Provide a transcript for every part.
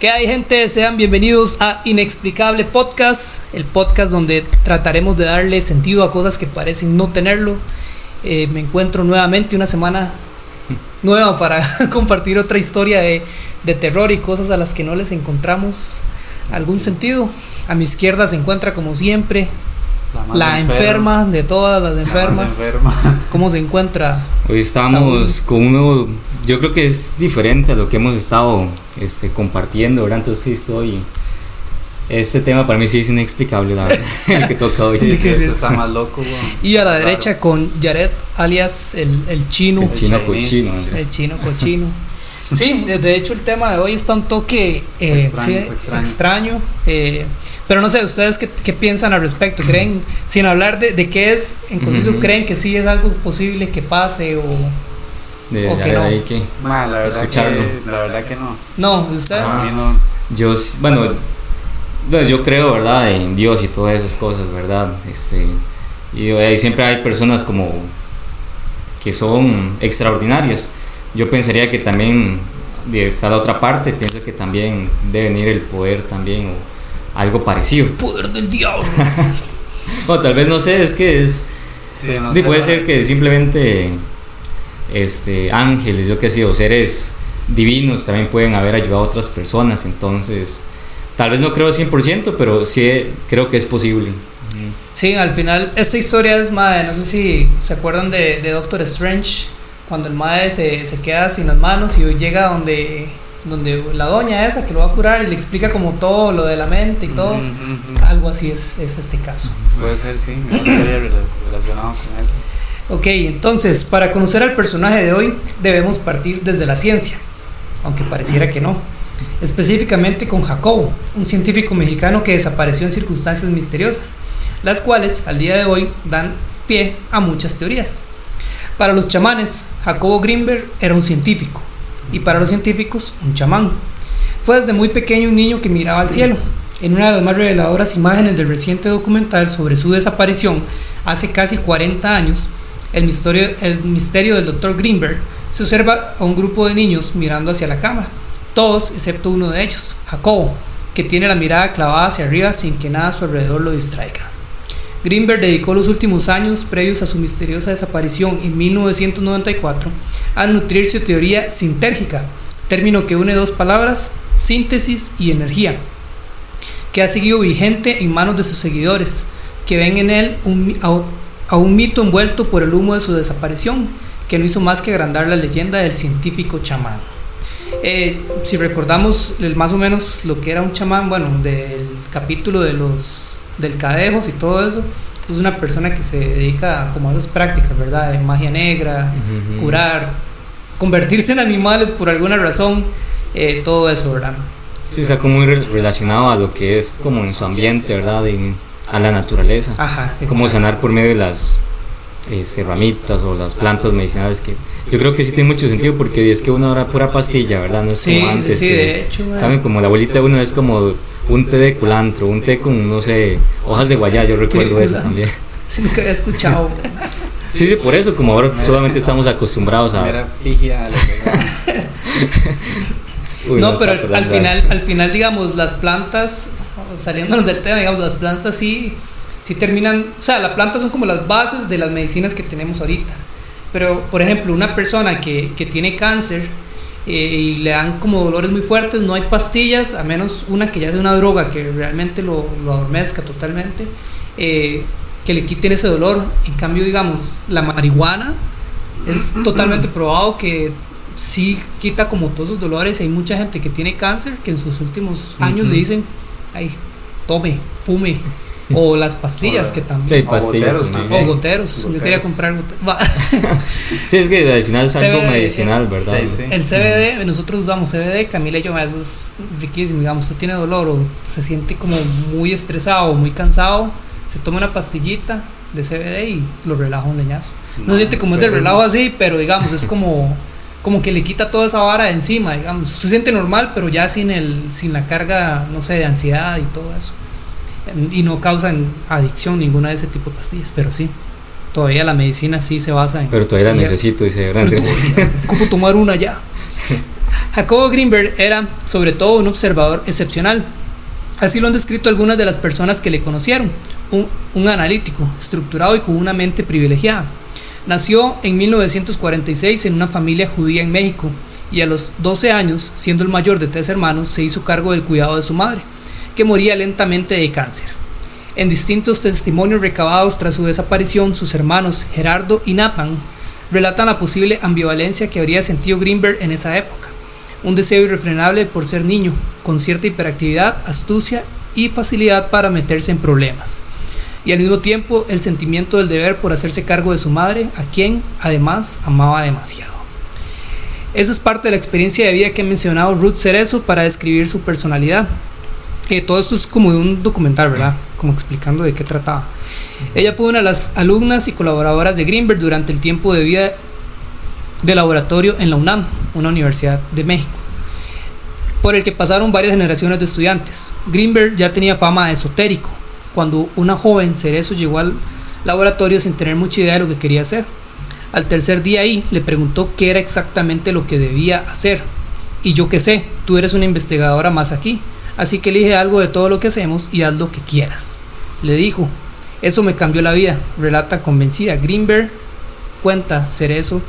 ¿Qué hay, gente? Sean bienvenidos a Inexplicable Podcast, el podcast donde trataremos de darle sentido a cosas que parecen no tenerlo. Me encuentro nuevamente una semana nueva para compartir otra historia de terror y cosas a las que no les encontramos algún sentido. A mi izquierda se encuentra, como siempre, la enferma de todas las enfermas. ¿Cómo se encuentra? Hoy estamos Saúl? con un nuevo, yo creo que es diferente a lo que hemos estado compartiendo, ¿verdad? Entonces este tema para mí sí es inexplicable, la verdad, el que toca hoy. Sí, está más loco, wow. Y a la derecha con Jared, alias el chino. El chino cochino. El chino cochino. Sí, de hecho el tema de hoy está un toque extraño. Pero no sé, ¿ustedes qué piensan al respecto? ¿Creen, sin hablar de qué es en conciso, creen que sí es algo posible que pase o que no? La verdad que no. No, ¿usted? A mí no. Yo creo, ¿verdad? En Dios y todas esas cosas, ¿verdad? Y siempre hay personas como que son extraordinarias. Yo pensaría que también está la otra parte, pienso que también debe venir el poder también o algo parecido. Poder del diablo. O tal vez no sé, es que es Sí, no sí, sé, puede ser que simplemente ángeles, yo qué sé, o seres divinos también pueden haber ayudado a otras personas, entonces tal vez no creo 100%, pero sí creo que es posible. Sí, al final esta historia es, madre, no sé si se acuerdan de Doctor Strange, cuando el madre se queda sin las manos y llega donde la doña esa que lo va a curar y le explica como todo lo de la mente y todo. Algo así es este caso. Puede ser, sí, me gustaría relacionado con eso. Ok, entonces, para conocer al personaje de hoy debemos partir desde la ciencia, aunque pareciera que no. Específicamente con Jacobo, un científico mexicano que desapareció en circunstancias misteriosas, las cuales al día de hoy dan pie a muchas teorías. Para los chamanes, Jacobo Greenberg era un científico, y para los científicos, un chamán. Fue desde muy pequeño un niño que miraba al cielo. En una de las más reveladoras imágenes del reciente documental sobre su desaparición hace casi 40 años, el misterio del Dr. Greenberg, se observa a un grupo de niños mirando hacia la cámara, todos excepto uno de ellos, Jacobo, que tiene la mirada clavada hacia arriba sin que nada a su alrededor lo distraiga. Greenberg dedicó los últimos años previos a su misteriosa desaparición en 1994 a nutrir su teoría sintérgica, término que une dos palabras, síntesis y energía, que ha seguido vigente en manos de sus seguidores, que ven en él a un mito envuelto por el humo de su desaparición, que no hizo más que agrandar la leyenda del científico chamán. Si recordamos más o menos lo que era un chamán, bueno, del capítulo del Cadejos y todo eso, es una persona que se dedica como a esas prácticas, ¿verdad? De magia negra, curar, convertirse en animales por alguna razón, todo eso, ¿verdad? Sí, está como muy relacionado a lo que es como en su ambiente, ¿verdad? Y a la naturaleza. Ajá, como sanar por medio de las ramitas o las plantas medicinales, que yo creo que sí tiene mucho sentido, porque es que uno ahora pura pastilla, ¿verdad? No es sí, como antes, sí, de hecho, también como la abuelita de uno es como un té de culantro, un té con, no sé, hojas de guayá, yo recuerdo eso también. Sí, nunca había escuchado. Sí, por eso, como ahora solamente estamos acostumbrados a... No, pero al final, digamos, las plantas, saliéndonos del tema, digamos, las plantas sí terminan, o sea, las plantas son como las bases de las medicinas que tenemos ahorita. Pero, por ejemplo, una persona que tiene cáncer y le dan como dolores muy fuertes, no hay pastillas, a menos una que ya sea una droga que realmente lo adormezca totalmente, que le quiten ese dolor. En cambio, digamos, la marihuana es totalmente probado que sí quita como todos esos dolores. Hay mucha gente que tiene cáncer que en sus últimos años le dicen, ay, tome, fume. O las pastillas que también. Sí, pastillas. O goteros. Yo quería comprar goteros. Sí, es que al final es algo medicinal, ¿verdad? Sí. El CBD, nosotros usamos CBD, Camila y yo, eso es riquísimo. Digamos, usted tiene dolor o se siente como muy estresado o muy cansado, se toma una pastillita de CBD y lo relaja un leñazo. No se siente como ese relajo así, pero digamos, es como que le quita toda esa vara de encima, digamos. Se siente normal, pero ya sin la carga, no sé, de ansiedad y todo eso. Y no causan adicción ninguna de ese tipo de pastillas, pero sí, todavía la medicina sí se basa en... Pero todavía la necesito, dice, ¿verdad? Ocupo tomar una ya. Jacobo Greenberg era sobre todo un observador excepcional. Así lo han descrito algunas de las personas que le conocieron. Un analítico, estructurado y con una mente privilegiada. Nació en 1946 en una familia judía en México y a los 12 años, siendo el mayor de 3 hermanos, se hizo cargo del cuidado de su madre, que moría lentamente de cáncer. En distintos testimonios recabados tras su desaparición, sus hermanos Gerardo y Nathan relatan la posible ambivalencia que habría sentido Greenberg en esa época. Un deseo irrefrenable por ser niño, con cierta hiperactividad, astucia y facilidad para meterse en problemas. Y al mismo tiempo el sentimiento del deber por hacerse cargo de su madre, a quien además amaba demasiado. Esa es parte de la experiencia de vida que ha mencionado Ruth Cerezo para describir su personalidad. Todo esto es como de un documental, ¿verdad? Como explicando de qué trataba. Ella fue una de las alumnas y colaboradoras de Greenberg durante el tiempo de vida de laboratorio en la UNAM, una universidad de México, por el que pasaron varias generaciones de estudiantes. Greenberg ya tenía fama de esotérico, cuando una joven Cerezo llegó al laboratorio sin tener mucha idea de lo que quería hacer. Al tercer día ahí, le preguntó qué era exactamente lo que debía hacer. Y yo qué sé, tú eres una investigadora más aquí, así que elige algo de todo lo que hacemos y haz lo que quieras, le dijo. Eso me cambió la vida, relata convencida. Greenberg, cuenta Cerezo,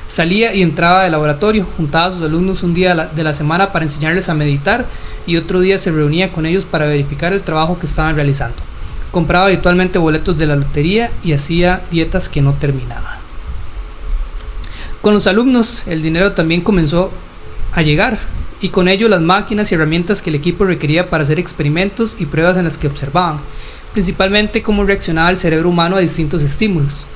salía y entraba del laboratorio, juntaba a sus alumnos un día de la semana para enseñarles a meditar y otro día se reunía con ellos para verificar el trabajo que estaban realizando. Compraba habitualmente boletos de la lotería y hacía dietas que no terminaban. Con los alumnos, el dinero también comenzó a llegar, y con ello las máquinas y herramientas que el equipo requería para hacer experimentos y pruebas en las que observaban, principalmente cómo reaccionaba el cerebro humano a distintos estímulos.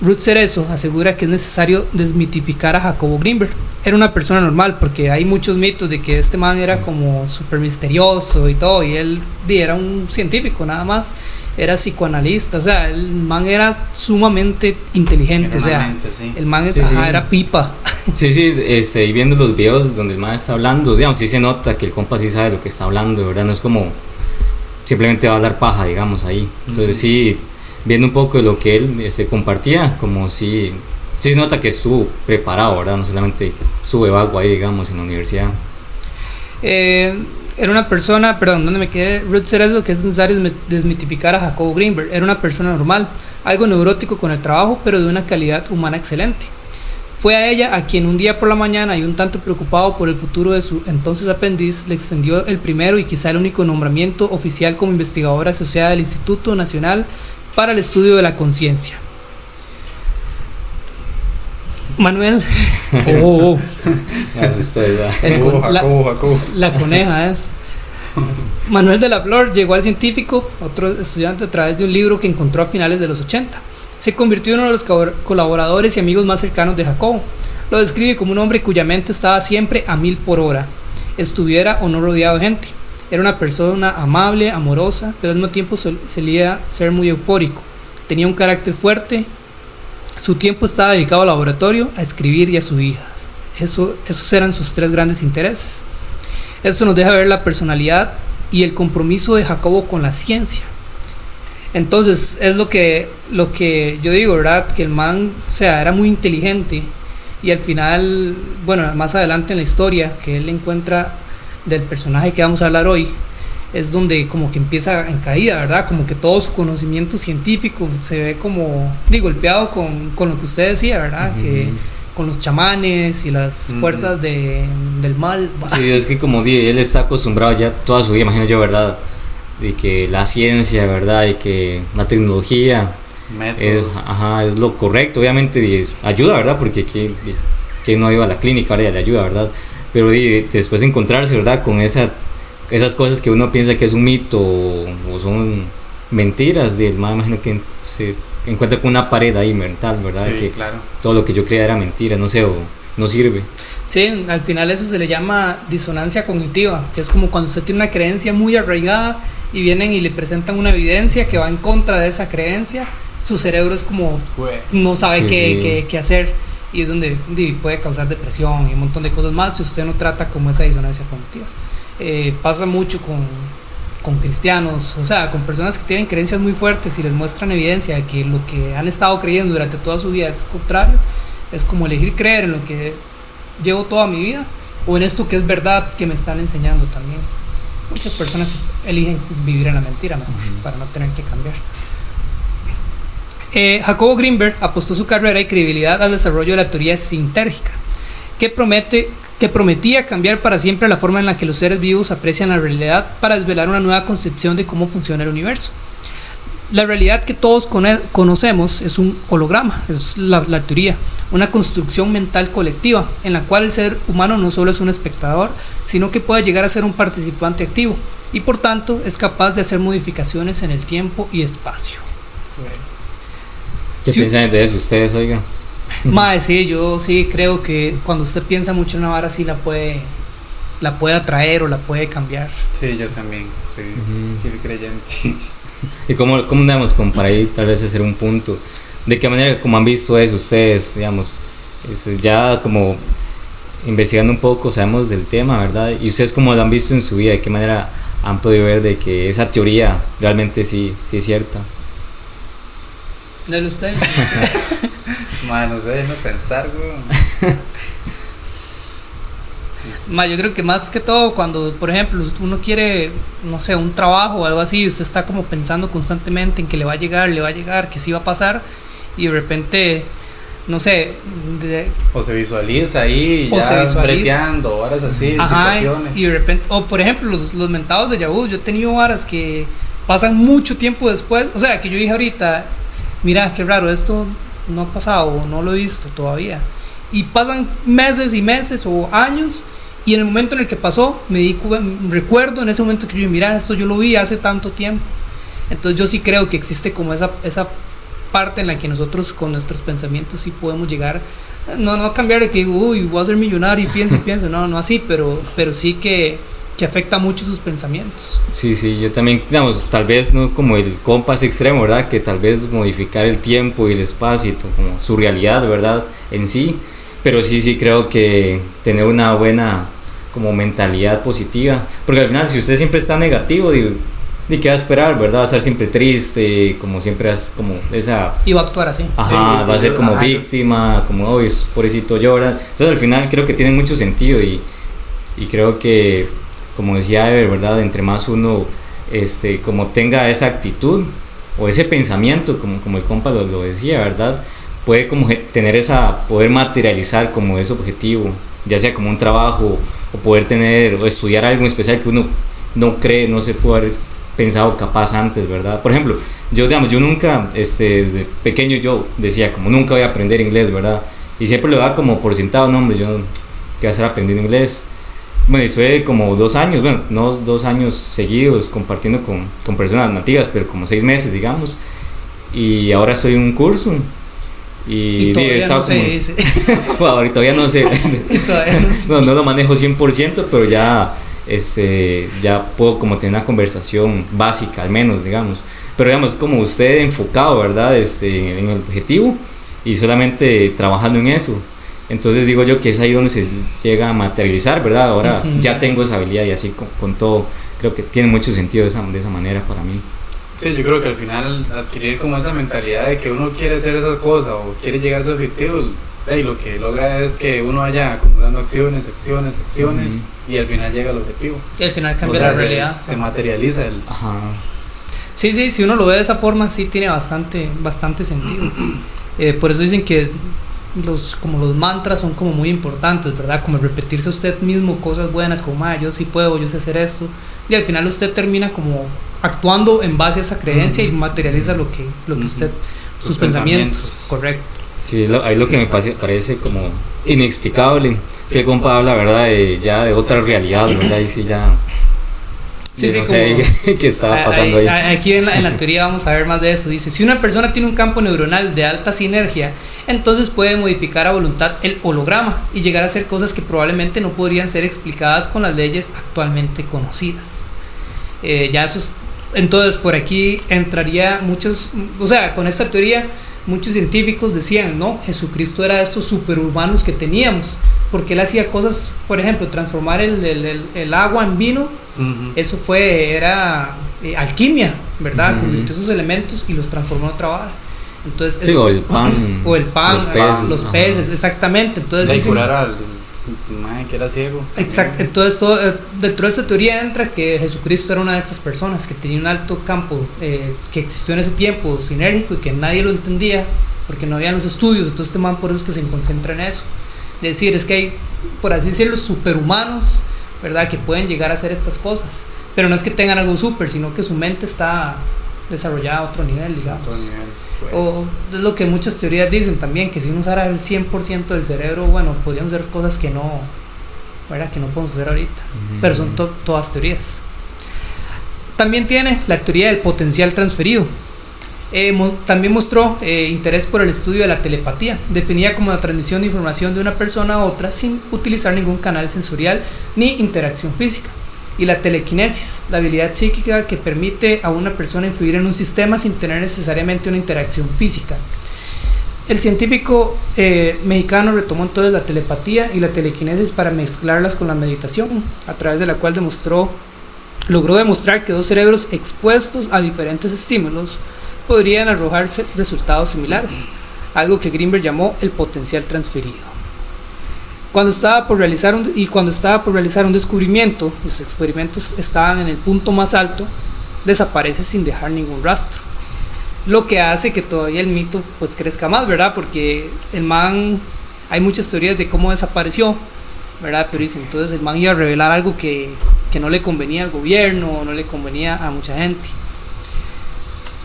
Ruth Cerezo asegura que es necesario desmitificar a Jacobo Greenberg. Era una persona normal, porque hay muchos mitos de que este man era como súper misterioso y todo, y él era un científico nada más, era psicoanalista, o sea, el man era sumamente inteligente, o sea, mente, sí. El man Sí. era pipa. Sí, y viendo los videos donde el man está hablando, digamos, sí se nota que el compa sí sabe lo que está hablando, ¿verdad? No es como simplemente va a hablar paja, digamos, ahí. Entonces sí, viendo un poco de lo que él compartía, como sí se nota que estuvo preparado, ¿verdad? No solamente sube vago ahí, digamos, en la universidad. Era una persona, perdón, donde me quedé, Ruth Cerezo, que es necesario desmitificar a Jacobo Greenberg. Era una persona normal, algo neurótico con el trabajo, pero de una calidad humana excelente. Fue a ella a quien un día por la mañana, y un tanto preocupado por el futuro de su entonces aprendiz, le extendió el primero y quizá el único nombramiento oficial como investigadora asociada del Instituto Nacional para el Estudio de la Conciencia. Manuel. Me asusté ya. Jacobo. La coneja es. Manuel de la Flor llegó al científico, otro estudiante, a través de un libro que encontró a finales de los 80. Se convirtió en uno de los colaboradores y amigos más cercanos de Jacobo. Lo describe como un hombre cuya mente estaba siempre a 1000 por hora, estuviera o no rodeado de gente. Era una persona amable, amorosa, pero al mismo tiempo solía ser muy eufórico. Tenía un carácter fuerte. Su tiempo estaba dedicado al laboratorio, a escribir y a su hija. Esos eran sus 3 grandes intereses. Esto nos deja ver la personalidad y el compromiso de Jacobo con la ciencia. Entonces es lo que yo digo, ¿verdad? Que el man, o sea, era muy inteligente, y al final, bueno, más adelante en la historia que él encuentra del personaje que vamos a hablar hoy, es donde como que empieza en caída, ¿verdad? Como que todo su conocimiento científico se ve como, golpeado con lo que usted decía, ¿verdad? Uh-huh. Que con los chamanes y las fuerzas del mal. Sí, es que como dije, él está acostumbrado ya toda su vida, imagino yo, ¿verdad? De que la ciencia, ¿verdad? Y que la tecnología es lo correcto, obviamente, y ayuda, ¿verdad? Porque que no iba a la clínica, ahora ya le ayuda, ¿verdad? Pero después de encontrarse, ¿verdad? Con esas cosas que uno piensa que es un mito o son mentiras, me imagino que se encuentra con una pared ahí mental, ¿verdad? Sí, que claro. Todo lo que yo creía era mentira, no sé, o no sirve. Sí, al final eso se le llama disonancia cognitiva, que es como cuando usted tiene una creencia muy arraigada y vienen y le presentan una evidencia que va en contra de esa creencia, su cerebro es como no sabe qué hacer, y es donde puede causar depresión y un montón de cosas más si usted no trata como esa disonancia cognitiva. Pasa mucho con cristianos, o sea, con personas que tienen creencias muy fuertes y les muestran evidencia de que lo que han estado creyendo durante toda su vida es contrario. Es como elegir creer en lo que llevo toda mi vida o en esto que es verdad que me están enseñando también. Muchas personas eligen vivir en la mentira mejor, para no tener que cambiar. Jacobo Greenberg apostó su carrera y credibilidad al desarrollo de la teoría sintérgica, que prometía cambiar para siempre la forma en la que los seres vivos aprecian la realidad para desvelar una nueva concepción de cómo funciona el universo. La realidad que todos conocemos es un holograma, es la teoría, una construcción mental colectiva en la cual el ser humano no solo es un espectador, sino que puede llegar a ser un participante activo y por tanto es capaz de hacer modificaciones en el tiempo y espacio. ¿Qué piensan de eso ustedes, oiga? Mae, sí, yo sí creo que cuando usted piensa mucho en una vara sí la puede atraer o la puede cambiar. Sí, yo también soy fiel creyente. ¿Y cómo andamos como para ahí tal vez hacer un punto? ¿De qué manera como han visto eso ustedes, digamos? Ya como investigando un poco sabemos del tema, ¿verdad? Y ustedes cómo lo han visto en su vida, ¿de qué manera han podido ver de que esa teoría realmente sí es cierta? ¿De usted? No sé, déjame pensar, güey. Yo creo que más que todo cuando, por ejemplo, uno quiere, no sé, un trabajo o algo así, y usted está como pensando constantemente en que le va a llegar, que sí va a pasar, y de repente, no sé, o se visualiza ahí, ya breteando, horas así, situaciones. Y de repente, o por ejemplo, los mentados de Yahoo, yo he tenido horas que pasan mucho tiempo después, o sea, que yo dije ahorita, mira, qué raro, esto no ha pasado, o no lo he visto todavía, y pasan meses y meses o años, y en el momento en el que pasó, recuerdo en ese momento que yo, mira, esto yo lo vi hace tanto tiempo. Entonces yo sí creo que existe como esa parte en la que nosotros con nuestros pensamientos sí podemos llegar, no a cambiar de que, voy a ser millonario y pienso, no así, pero sí que afecta mucho sus pensamientos. Sí, yo también, digamos, tal vez no como el compás extremo, ¿verdad? Que tal vez modificar el tiempo y el espacio, y como su realidad, ¿verdad? En sí, pero sí creo que tener una buena como mentalidad positiva, porque al final si usted siempre está negativo, digo, ¿de qué va a esperar, verdad? Va a estar siempre triste, como siempre es como esa... Y va a actuar así. Ajá, sí, va a ser como víctima, como, pobrecito llora. Entonces al final creo que tiene mucho sentido y creo que, como decía Ever, ¿verdad? Entre más uno como tenga esa actitud o ese pensamiento, como el compa lo decía, ¿verdad? Puede como tener poder materializar como ese objetivo, ya sea como un trabajo o poder tener o estudiar algo en especial que uno no cree, no se puede haber pensado capaz antes, ¿verdad? Por ejemplo, yo nunca, desde pequeño yo decía como nunca voy a aprender inglés, ¿verdad? Y siempre lo daba como por sentado, no hombre, yo ¿qué voy a hacer aprendiendo inglés? Bueno, estuve como 2 años, bueno, no 2 años seguidos compartiendo con personas nativas, pero como 6 meses, digamos, y ahora estoy en un curso. Y todavía no se dice. Bueno, ahorita todavía no sé. No lo manejo 100%, pero ya puedo como tener una conversación básica al menos, digamos. Pero digamos, como usted enfocado, ¿verdad? En el objetivo y solamente trabajando en eso. Entonces digo yo que es ahí donde se llega a materializar, ¿verdad? Ahora ya tengo esa habilidad y así con todo. Creo que tiene mucho sentido de esa manera para mí. Sí, yo creo que al final adquirir como esa mentalidad de que uno quiere hacer esas cosas o quiere llegar a ese objetivo, lo que logra es que uno vaya acumulando acciones y al final llega al objetivo. Y al final cambia la realidad. Se materializa el... Ajá. Sí, si uno lo ve de esa forma, sí tiene bastante sentido. Por eso dicen que los mantras son como muy importantes, ¿verdad? Como repetirse a usted mismo cosas buenas, como yo sí puedo, yo sé hacer esto, y al final usted termina como actuando en base a esa creencia y materializa lo que usted, sus pensamientos. Correcto. Sí, ahí lo que me parece como inexplicable. Si el compa habla, ¿verdad? Ya de otra realidad, ¿verdad? Y sí ya... Sí, no sé qué estaba pasando ahí. Aquí en la teoría vamos a ver más de eso. Dice, si una persona tiene un campo neuronal de alta sinergia, entonces puede modificar a voluntad el holograma y llegar a hacer cosas que probablemente no podrían ser explicadas con las leyes actualmente conocidas. Ya eso es, entonces por aquí entraría muchos, o sea, con esta teoría muchos científicos decían, no, Jesucristo era de estos superhumanos que teníamos, porque él hacía cosas, por ejemplo, transformar el agua en vino. Eso era alquimia, ¿verdad? Convirtió esos elementos y los transformó en otra vara. Entonces, sí, o el pan, los peces, exactamente. Entonces curar Mae, que era ciego. Exacto, entonces dentro de esta teoría entra que Jesucristo era una de estas personas que tenía un alto campo que existió en ese tiempo, sinérgico, y que nadie lo entendía porque no había los estudios. Entonces este man por eso es que se concentra en eso, es decir, es que hay, por así decirlo, superhumanos, ¿verdad?, que pueden llegar a hacer estas cosas, pero no es que tengan algo super, sino que su mente está desarrollada a otro nivel, digamos. O es lo que muchas teorías dicen también, que si uno usara el 100% del cerebro, bueno, podríamos hacer cosas que no, ¿verdad?, que no podemos hacer ahorita, pero son todas teorías. También tiene la teoría del potencial transferido. También mostró interés por el estudio de la telepatía, definida como la transmisión de información de una persona a otra sin utilizar ningún canal sensorial ni interacción física. Y la telequinesis, la habilidad psíquica que permite a una persona influir en un sistema sin tener necesariamente una interacción física. El científico mexicano retomó entonces la telepatía y la telequinesis para mezclarlas con la meditación, a través de la cual logró demostrar que dos cerebros expuestos a diferentes estímulos podrían arrojarse resultados similares, algo que Greenberg llamó el potencial transferido. Cuando estaba por realizar un descubrimiento, los experimentos estaban en el punto más alto, desaparece sin dejar ningún rastro, lo que hace que todavía el mito pues crezca más, ¿verdad? Porque el man, hay muchas teorías de cómo desapareció, ¿verdad? Pero dicen, entonces el man iba a revelar algo que no le convenía al gobierno, no le convenía a mucha gente.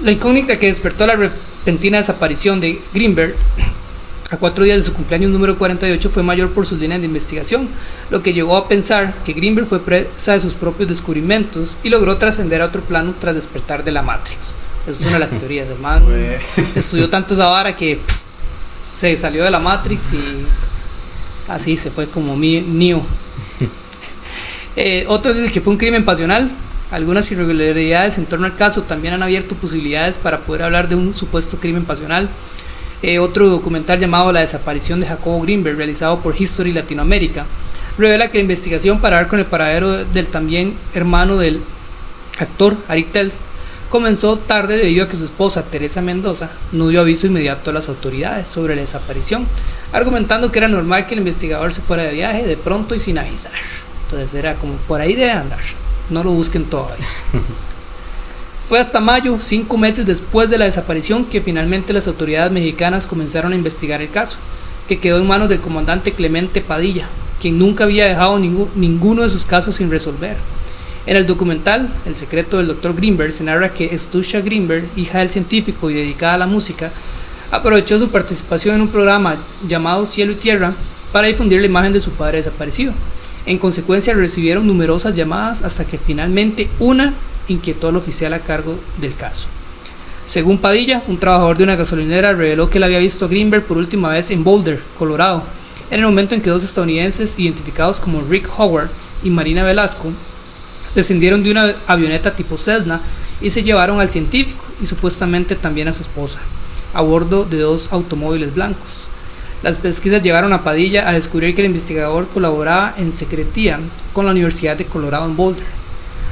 La incógnita que despertó la repentina desaparición de Greenberg a 4 días de su cumpleaños número 48 fue mayor por sus líneas de investigación, lo que llevó a pensar que Greenberg fue presa de sus propios descubrimientos y logró trascender a otro plano tras despertar de la Matrix. Esa es una de las teorías. El man estudió tanto esa vara que se salió de la Matrix y así se fue como Neo. Otros dicen que fue un crimen pasional. Algunas irregularidades en torno al caso también han abierto posibilidades para poder hablar de un supuesto crimen pasional. Otro documental llamado La desaparición de Jacobo Greenberg, realizado por History Latinoamérica, revela que la investigación para dar con el paradero del también hermano del actor, Arik Tel, comenzó tarde debido a que su esposa, Teresa Mendoza, no dio aviso inmediato a las autoridades sobre la desaparición, argumentando que era normal que el investigador se fuera de viaje de pronto y sin avisar. Entonces era como por ahí debe andar, no lo busquen todavía. Fue hasta mayo, 5 meses después de la desaparición, que finalmente las autoridades mexicanas comenzaron a investigar el caso, que quedó en manos del comandante Clemente Padilla, quien nunca había dejado ninguno de sus casos sin resolver. En el documental El secreto del Dr. Greenberg se narra que Stusha Greenberg, hija del científico y dedicada a la música, aprovechó su participación en un programa llamado Cielo y Tierra para difundir la imagen de su padre desaparecido. En consecuencia recibieron numerosas llamadas hasta que finalmente una inquietó al oficial a cargo del caso. Según Padilla, un trabajador de una gasolinera reveló que él había visto a Greenberg por última vez en Boulder, Colorado, en el momento en que dos estadounidenses identificados como Rick Howard y Marina Velasco descendieron de una avioneta tipo Cessna y se llevaron al científico y supuestamente también a su esposa, a bordo de 2 automóviles blancos. Las pesquisas llevaron a Padilla a descubrir que el investigador colaboraba en secretía con la Universidad de Colorado en Boulder,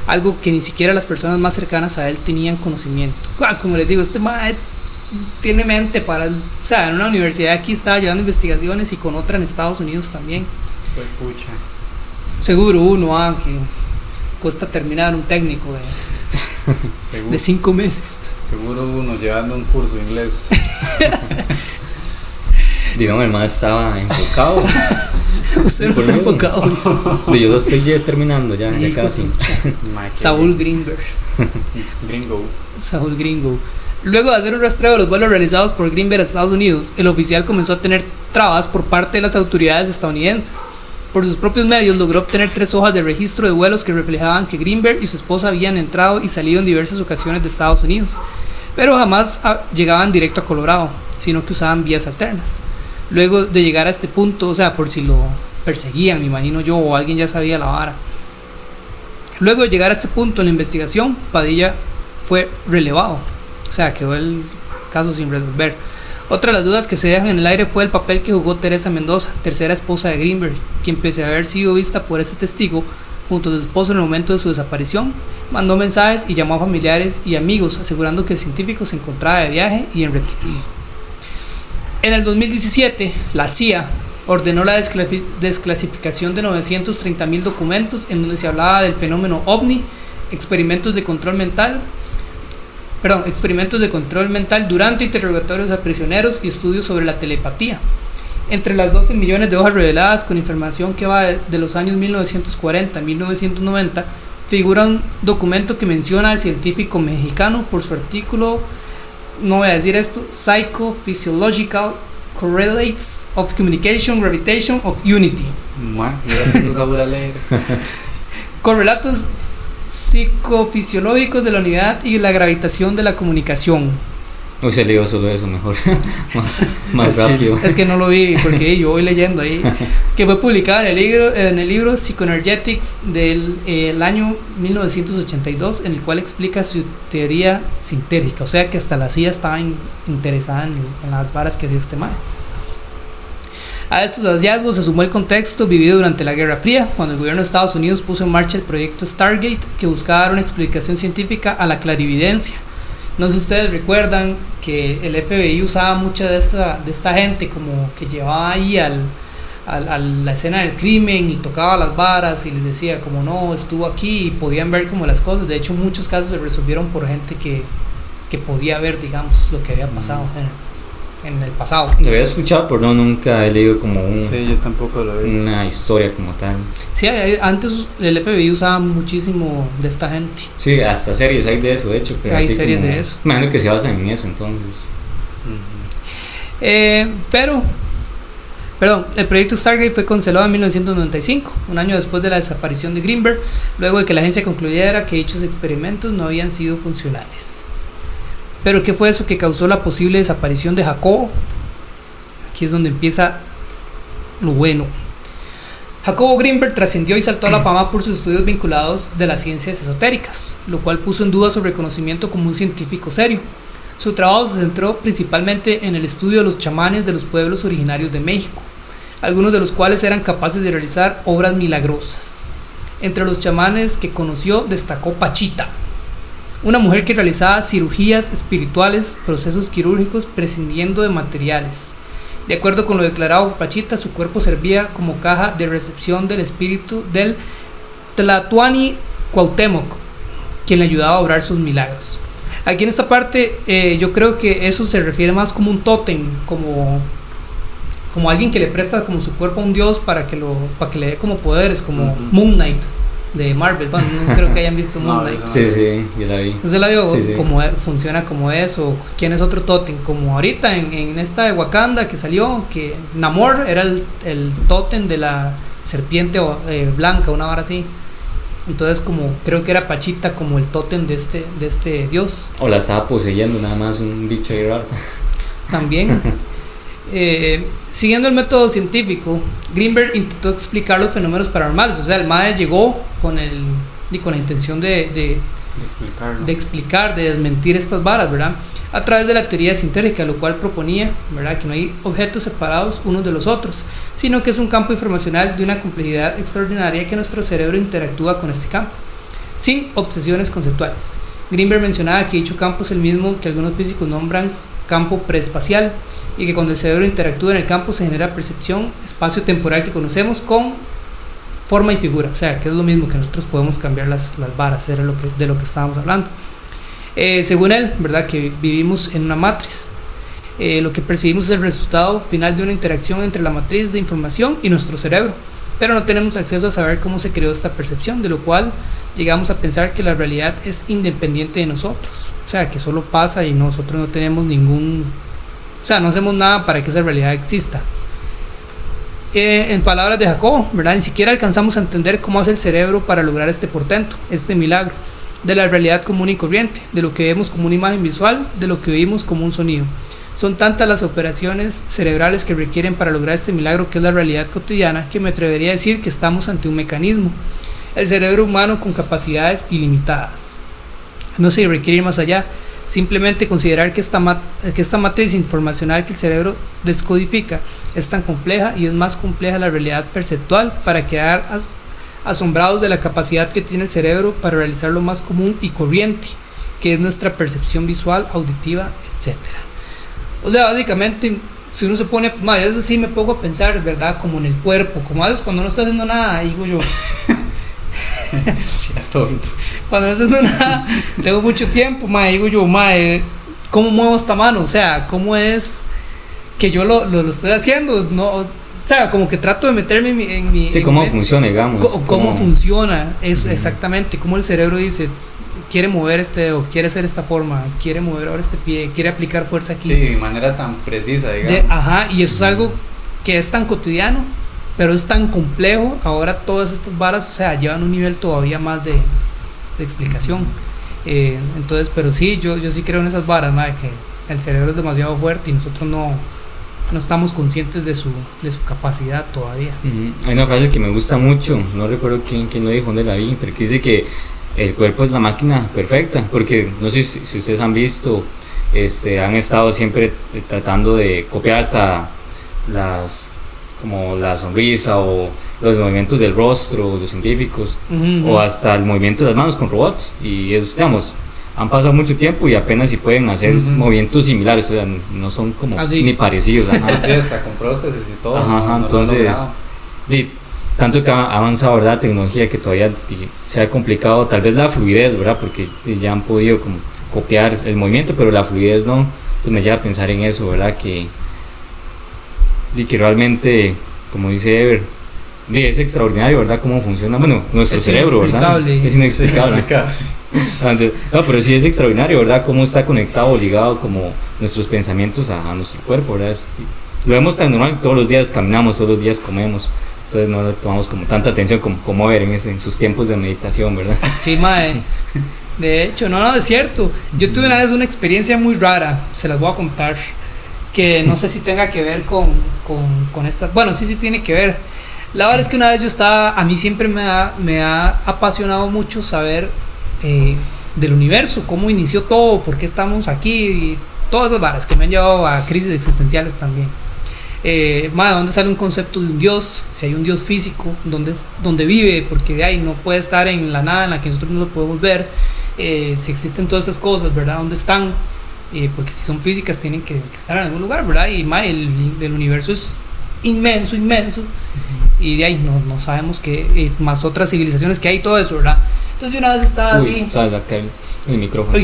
algo que ni siquiera las personas más cercanas a él tenían conocimiento. Como les digo, este man tiene mente para, o sea, en una universidad aquí estaba llevando investigaciones y con otra en Estados Unidos también. Fue pucha. Seguro uno que cuesta terminar un técnico de 5 meses. Seguro uno llevando un curso de inglés. Digamos, el man estaba enfocado. Usted no está enfocado. Yo lo estoy terminando ya casi. Saúl Greenberg. Saúl Gringo. Luego de hacer un rastreo de los vuelos realizados por Greenberg a Estados Unidos, el oficial comenzó a tener trabas por parte de las autoridades estadounidenses. Por sus propios medios logró obtener 3 hojas de registro de vuelos que reflejaban que Greenberg y su esposa habían entrado y salido en diversas ocasiones de Estados Unidos, pero jamás llegaban directo a Colorado, sino que usaban vías alternas. Luego de llegar a este punto, o sea, por si lo perseguían, me imagino yo, o alguien ya sabía la vara. Luego de llegar a este punto en la investigación, Padilla fue relevado, o sea, quedó el caso sin resolver. Otra de las dudas que se dejan en el aire fue el papel que jugó Teresa Mendoza, tercera esposa de Greenberg, quien pese a haber sido vista por este testigo junto a su esposo en el momento de su desaparición, mandó mensajes y llamó a familiares y amigos asegurando que el científico se encontraba de viaje y en retiro. En el 2017, la CIA ordenó la desclasificación de 930.000 documentos en donde se hablaba del fenómeno OVNI, experimentos de control mental durante interrogatorios a prisioneros y estudios sobre la telepatía. Entre las 12 millones de hojas reveladas con información que va de los años 1940 a 1990, figura un documento que menciona al científico mexicano por su artículo, no voy a decir esto, Psychophysiological Correlates of Communication, Gravitation of Unity. Correlatos psicofisiológicos de la unidad y la gravitación de la comunicación. Hoy se leyó solo eso mejor, más rápido. Es que no lo vi porque yo voy leyendo ahí. Que fue publicado en el libro Psychoenergetics del año 1982, en el cual explica su teoría sintérgica. O sea que hasta la CIA estaba interesada en las varas que hacía este mae. A estos hallazgos se sumó el contexto vivido durante la Guerra Fría, cuando el gobierno de Estados Unidos puso en marcha el proyecto Stargate, que buscaba dar una explicación científica a la clarividencia. No sé si ustedes recuerdan que el FBI usaba mucha de esta gente como que llevaba ahí a la escena del crimen y tocaba las varas y les decía como no, estuvo aquí, y podían ver como las cosas. De hecho, muchos casos se resolvieron por gente que podía ver, digamos, lo que había pasado en el pasado. Lo había escuchado, pero nunca he leído como sí, yo tampoco lo vi. Una historia como tal. Sí, antes el FBI usaba muchísimo de esta gente. Sí, hasta series hay de eso, de hecho. Hay series de eso. Imagino que se basan en eso, entonces. El proyecto Stargate fue cancelado en 1995, un año después de la desaparición de Greenberg, luego de que la agencia concluyera que dichos experimentos no habían sido funcionales. Pero ¿qué fue eso que causó la posible desaparición de Jacobo? Aquí es donde empieza lo bueno. Jacobo Greenberg trascendió y saltó a la fama por sus estudios vinculados de las ciencias esotéricas, lo cual puso en duda su reconocimiento como un científico serio. Su trabajo se centró principalmente en el estudio de los chamanes de los pueblos originarios de México, algunos de los cuales eran capaces de realizar obras milagrosas. Entre los chamanes que conoció destacó Pachita, una mujer que realizaba cirugías espirituales, procesos quirúrgicos prescindiendo de materiales. De acuerdo con lo declarado por Pachita, su cuerpo servía como caja de recepción del espíritu del Tlatoani Cuauhtémoc, quien le ayudaba a obrar sus milagros. Aquí en esta parte yo creo que eso se refiere más como un tótem, como alguien que le presta como su cuerpo a un dios para que le dé como poderes, como Moon Knight de Marvel. Bueno, no creo que hayan visto Moon Knight. Sí, yo la vi. Entonces la vio, sí. como funciona como eso. ¿Quién es otro tótem? Como ahorita en esta de Wakanda que salió, que Namor era el tótem de la serpiente blanca, una vara así. Entonces como creo que era Pachita como el tótem de este dios. O la estaba poseyendo nada más un bicho ahí raro. También. Siguiendo el método científico, Greenberg intentó explicar los fenómenos paranormales. O sea, el MAE llegó con la intención de explicar, de desmentir estas varas, ¿verdad? A través de la teoría sintérgica, lo cual proponía, ¿verdad?, que no hay objetos separados unos de los otros, sino que es un campo informacional de una complejidad extraordinaria que nuestro cerebro interactúa con este campo, sin obsesiones conceptuales. Greenberg mencionaba que dicho campo es el mismo que algunos físicos nombran campo preespacial, y que cuando el cerebro interactúa en el campo se genera percepción espacio-temporal que conocemos con forma y figura. O sea, que es lo mismo que nosotros podemos cambiar las varas, era de lo que estábamos hablando. Según él, ¿verdad?, que vivimos en una matriz. Lo que percibimos es el resultado final de una interacción entre la matriz de información y nuestro cerebro, pero no tenemos acceso a saber cómo se creó esta percepción, de lo cual llegamos a pensar que la realidad es independiente de nosotros. O sea, que solo pasa y nosotros no tenemos no hacemos nada para que esa realidad exista. En palabras de Jacobo, ¿verdad?, ni siquiera alcanzamos a entender cómo hace el cerebro para lograr este portento, este milagro de la realidad común y corriente, de lo que vemos como una imagen visual, de lo que oímos como un sonido. Son tantas las operaciones cerebrales que requieren para lograr este milagro, que es la realidad cotidiana, que me atrevería a decir que estamos ante un mecanismo, el cerebro humano con capacidades ilimitadas. No se requiere ir más allá, simplemente considerar que esta matriz informacional que el cerebro descodifica es tan compleja, y es más compleja la realidad perceptual, para quedar asombrados de la capacidad que tiene el cerebro para realizar lo más común y corriente, que es nuestra percepción visual, auditiva, etc. O sea, básicamente, si uno se pone, a veces sí me pongo a pensar, ¿verdad? Como en el cuerpo, como a veces cuando no estoy haciendo nada, digo yo. Sí, tonto. Cuando no estoy haciendo nada, tengo mucho tiempo, digo yo, ¿cómo muevo esta mano? O sea, ¿cómo es que yo lo estoy haciendo? No, o sea, como que trato de meterme en mi sí, cómo funciona, digamos. ¿Cómo funciona? Eso, exactamente, cómo el cerebro dice, quiere mover este dedo, quiere hacer esta forma, quiere mover ahora este pie, quiere aplicar fuerza aquí. Sí, de manera tan precisa, digamos. Y eso es algo que es tan cotidiano, pero es tan complejo. Ahora todas estas varas, o sea, llevan un nivel todavía más de explicación. Entonces, pero sí, yo sí creo en esas varas, que el cerebro es demasiado fuerte y nosotros no estamos conscientes de su capacidad todavía. Hay una frase que me gusta mucho, no recuerdo quién lo dijo, dónde la vi, pero que dice que el cuerpo es la máquina perfecta, porque no sé si ustedes han visto, han estado siempre tratando de copiar hasta como la sonrisa o los movimientos del rostro, los científicos, o hasta el movimiento de las manos con robots, y es, digamos, han pasado mucho tiempo y apenas si pueden hacer movimientos similares, o sea, no son como ni parecidos. Sí, hasta con prótesis y todo. Entonces, tanto que ha avanzado, ¿verdad?, la tecnología, que todavía se ha complicado tal vez la fluidez, ¿verdad?, porque ya han podido como copiar el movimiento, pero la fluidez no. Entonces me lleva a pensar en eso, ¿verdad?, que realmente, como dice Ever, es extraordinario, ¿verdad?, cómo funciona, bueno, nuestro cerebro, ¿verdad? Es inexplicable. No, pero sí es extraordinario, ¿verdad?, cómo está conectado, ligado como nuestros pensamientos a nuestro cuerpo, ¿verdad? Lo vemos tan normal, todos los días caminamos, todos los días comemos, entonces no le tomamos como tanta atención como ver en sus tiempos de meditación, ¿verdad? Sí, de hecho, no, es cierto. Yo tuve una vez una experiencia muy rara, se las voy a contar, que no sé si tenga que ver con esta, bueno, sí tiene que ver. La verdad es que una vez a mí siempre me ha apasionado mucho saber del universo, cómo inició todo, por qué estamos aquí, y todas esas varas que me han llevado a crisis existenciales también. ¿Dónde sale un concepto de un Dios? Si hay un Dios físico, ¿dónde vive? Porque de ahí no puede estar en la nada en la que nosotros no lo podemos ver. Si existen todas esas cosas, ¿verdad? ¿Dónde están? Porque si son físicas tienen que estar en algún lugar, ¿verdad? Y el universo es inmenso, y de ahí no sabemos qué, más otras civilizaciones que hay, todo eso, ¿verdad? Entonces una vez estaba así, sabes, acá el micrófono.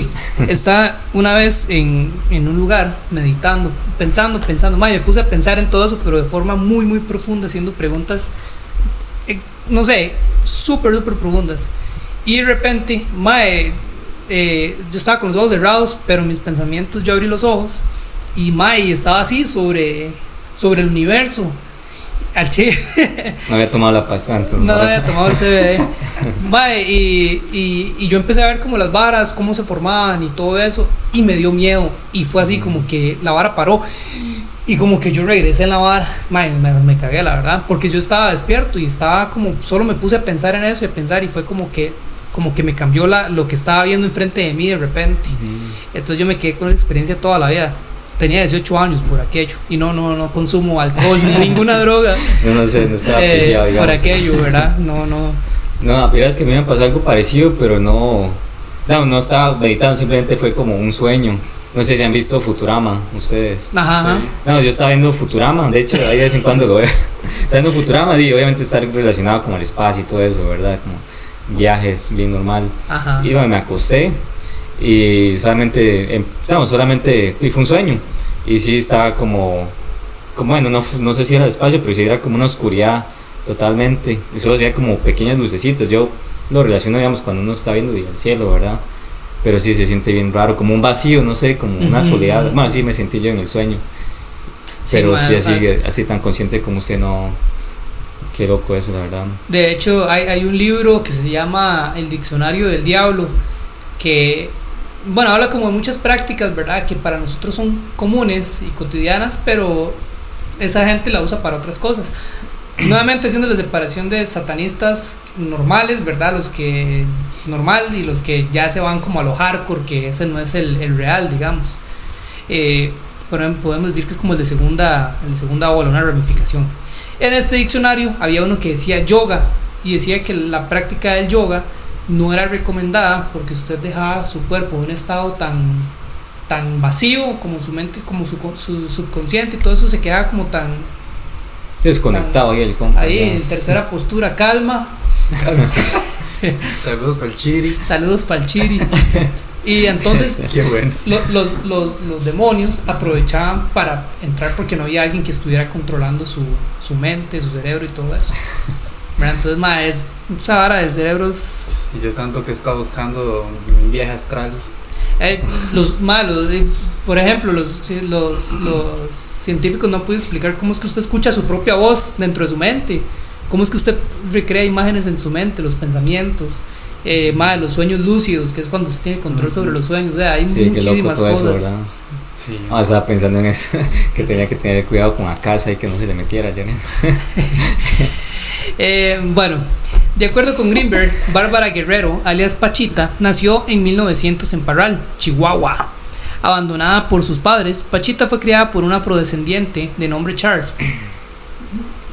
Estaba una vez en un lugar meditando, pensando, me puse a pensar en todo eso, pero de forma muy muy profunda, haciendo preguntas, no sé, súper profundas. Y de repente, yo estaba con los ojos cerrados, pero mis pensamientos, yo abrí los ojos y estaba así sobre el universo. Al che. No había tomado la pasta antes. No había tomado el CBD. Y yo empecé a ver como las varas, cómo se formaban y todo eso, y me dio miedo. Y fue así como que la vara paró. Y como que yo regresé en la vara. Me cagué, la verdad. Porque yo estaba despierto y estaba como, solo me puse a pensar en eso y fue como que me cambió lo que estaba viendo enfrente de mí de repente. Entonces yo me quedé con esa experiencia toda la vida. Tenía 18 años por aquello y no consumo alcohol ni ninguna droga. No sé, no estaba pillado, digamos. Por aquello, ¿verdad? No, la verdad es que a mí me pasó algo parecido, pero no estaba meditando, simplemente fue como un sueño. No sé si han visto Futurama, ustedes. Ajá. Sí. No, yo estaba viendo Futurama, de hecho, ahí de vez en cuando lo veo. Estaba viendo Futurama y obviamente está relacionado con el espacio y todo eso, ¿verdad? Como viajes, bien normal. Ajá. Y me acosté y solamente fue un sueño. Y sí estaba como bueno, no sé si era el espacio, pero sí era como una oscuridad totalmente. Y solo se veía como pequeñas lucecitas. Yo lo relaciono, digamos, cuando uno está viendo el cielo, ¿verdad? Pero sí se siente bien raro, como un vacío, no sé, como una soledad. Bueno, sí me sentí yo en el sueño. Pero sí, así tan consciente como usted, no. Qué loco eso, la verdad. De hecho, hay un libro que se llama El Diccionario del Diablo, que, bueno, habla como de muchas prácticas, ¿verdad?, que para nosotros son comunes y cotidianas, pero esa gente la usa para otras cosas. Nuevamente haciendo la separación de satanistas normales, ¿verdad?, los que normal, y los que ya se van como a lo hardcore, que ese no es el real, digamos. Pero podemos decir que es como el de segunda ola, una ramificación. En este diccionario había uno que decía yoga, y decía que la práctica del yoga no era recomendada porque usted dejaba su cuerpo en un estado tan tan vacío, como su mente, como su subconsciente y todo eso se quedaba como tan desconectado ahí el compa. ahí en tercera postura, calma. Saludos para el Chiri. Saludos para el Chiri. Y entonces Qué bueno. los demonios aprovechaban para entrar porque no había alguien que estuviera controlando su mente, su cerebro y todo eso. ¿Verdad? Entonces, es esa vara del cerebro es... Y yo tanto que estaba buscando un viaje astral. Los malos, por ejemplo, los científicos no pueden explicar cómo es que usted escucha su propia voz dentro de su mente, cómo es que usted recrea imágenes en su mente, los pensamientos, los sueños lúcidos, que es cuando se tiene control sobre los sueños. O sea, hay muchísimas cosas. Eso, ¿verdad? Sí. Estaba pensando en eso, que tenía que tener cuidado con la casa y que no se le metiera, Janet. Bueno, de acuerdo con Greenberg, Bárbara Guerrero, alias Pachita, nació en 1900 en Parral, Chihuahua. Abandonada por sus padres, Pachita fue criada por un afrodescendiente de nombre Charles.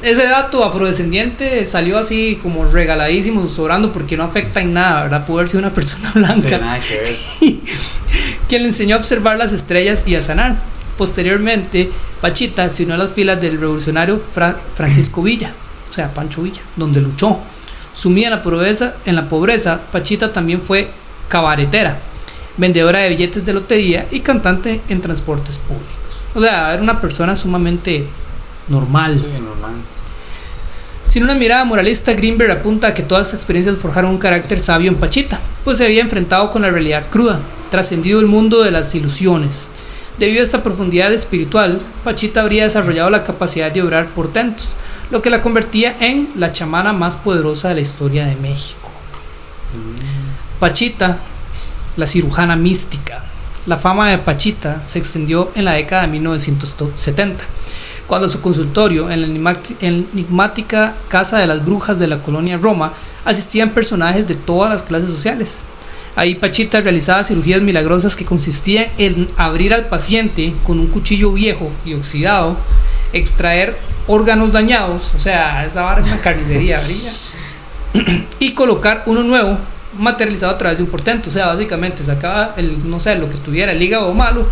Ese dato afrodescendiente salió así como regaladísimo, sobrando, porque no afecta en nada, ¿verdad? Pudo haber sido una persona blanca. Sí, nada que ver. Quien le enseñó a observar las estrellas y a sanar. Posteriormente, Pachita se unió a las filas del revolucionario Francisco Villa, o sea, Pancho Villa, donde luchó. Sumida en la pobreza, Pachita también fue cabaretera, vendedora de billetes de lotería y cantante en transportes públicos. O sea, era una persona sumamente normal. Sí, normal. Sin una mirada moralista, Greenberg apunta a que todas las experiencias forjaron un carácter sabio en Pachita, pues se había enfrentado con la realidad cruda, trascendido el mundo de las ilusiones. Debido a esta profundidad espiritual, Pachita habría desarrollado la capacidad de obrar portentos, lo que la convertía en la chamana más poderosa de la historia de México. Pachita, la cirujana mística. La fama de Pachita se extendió en la década de 1970, cuando su consultorio en la enigmática Casa de las Brujas de la colonia Roma asistían personajes de todas las clases sociales. Ahí Pachita realizaba cirugías milagrosas que consistían en abrir al paciente con un cuchillo viejo y oxidado, extraer órganos dañados, o sea, esa vara es una carnicería, brilla, y colocar uno nuevo materializado a través de un portento. O sea, básicamente sacaba lo que tuviera el hígado malo,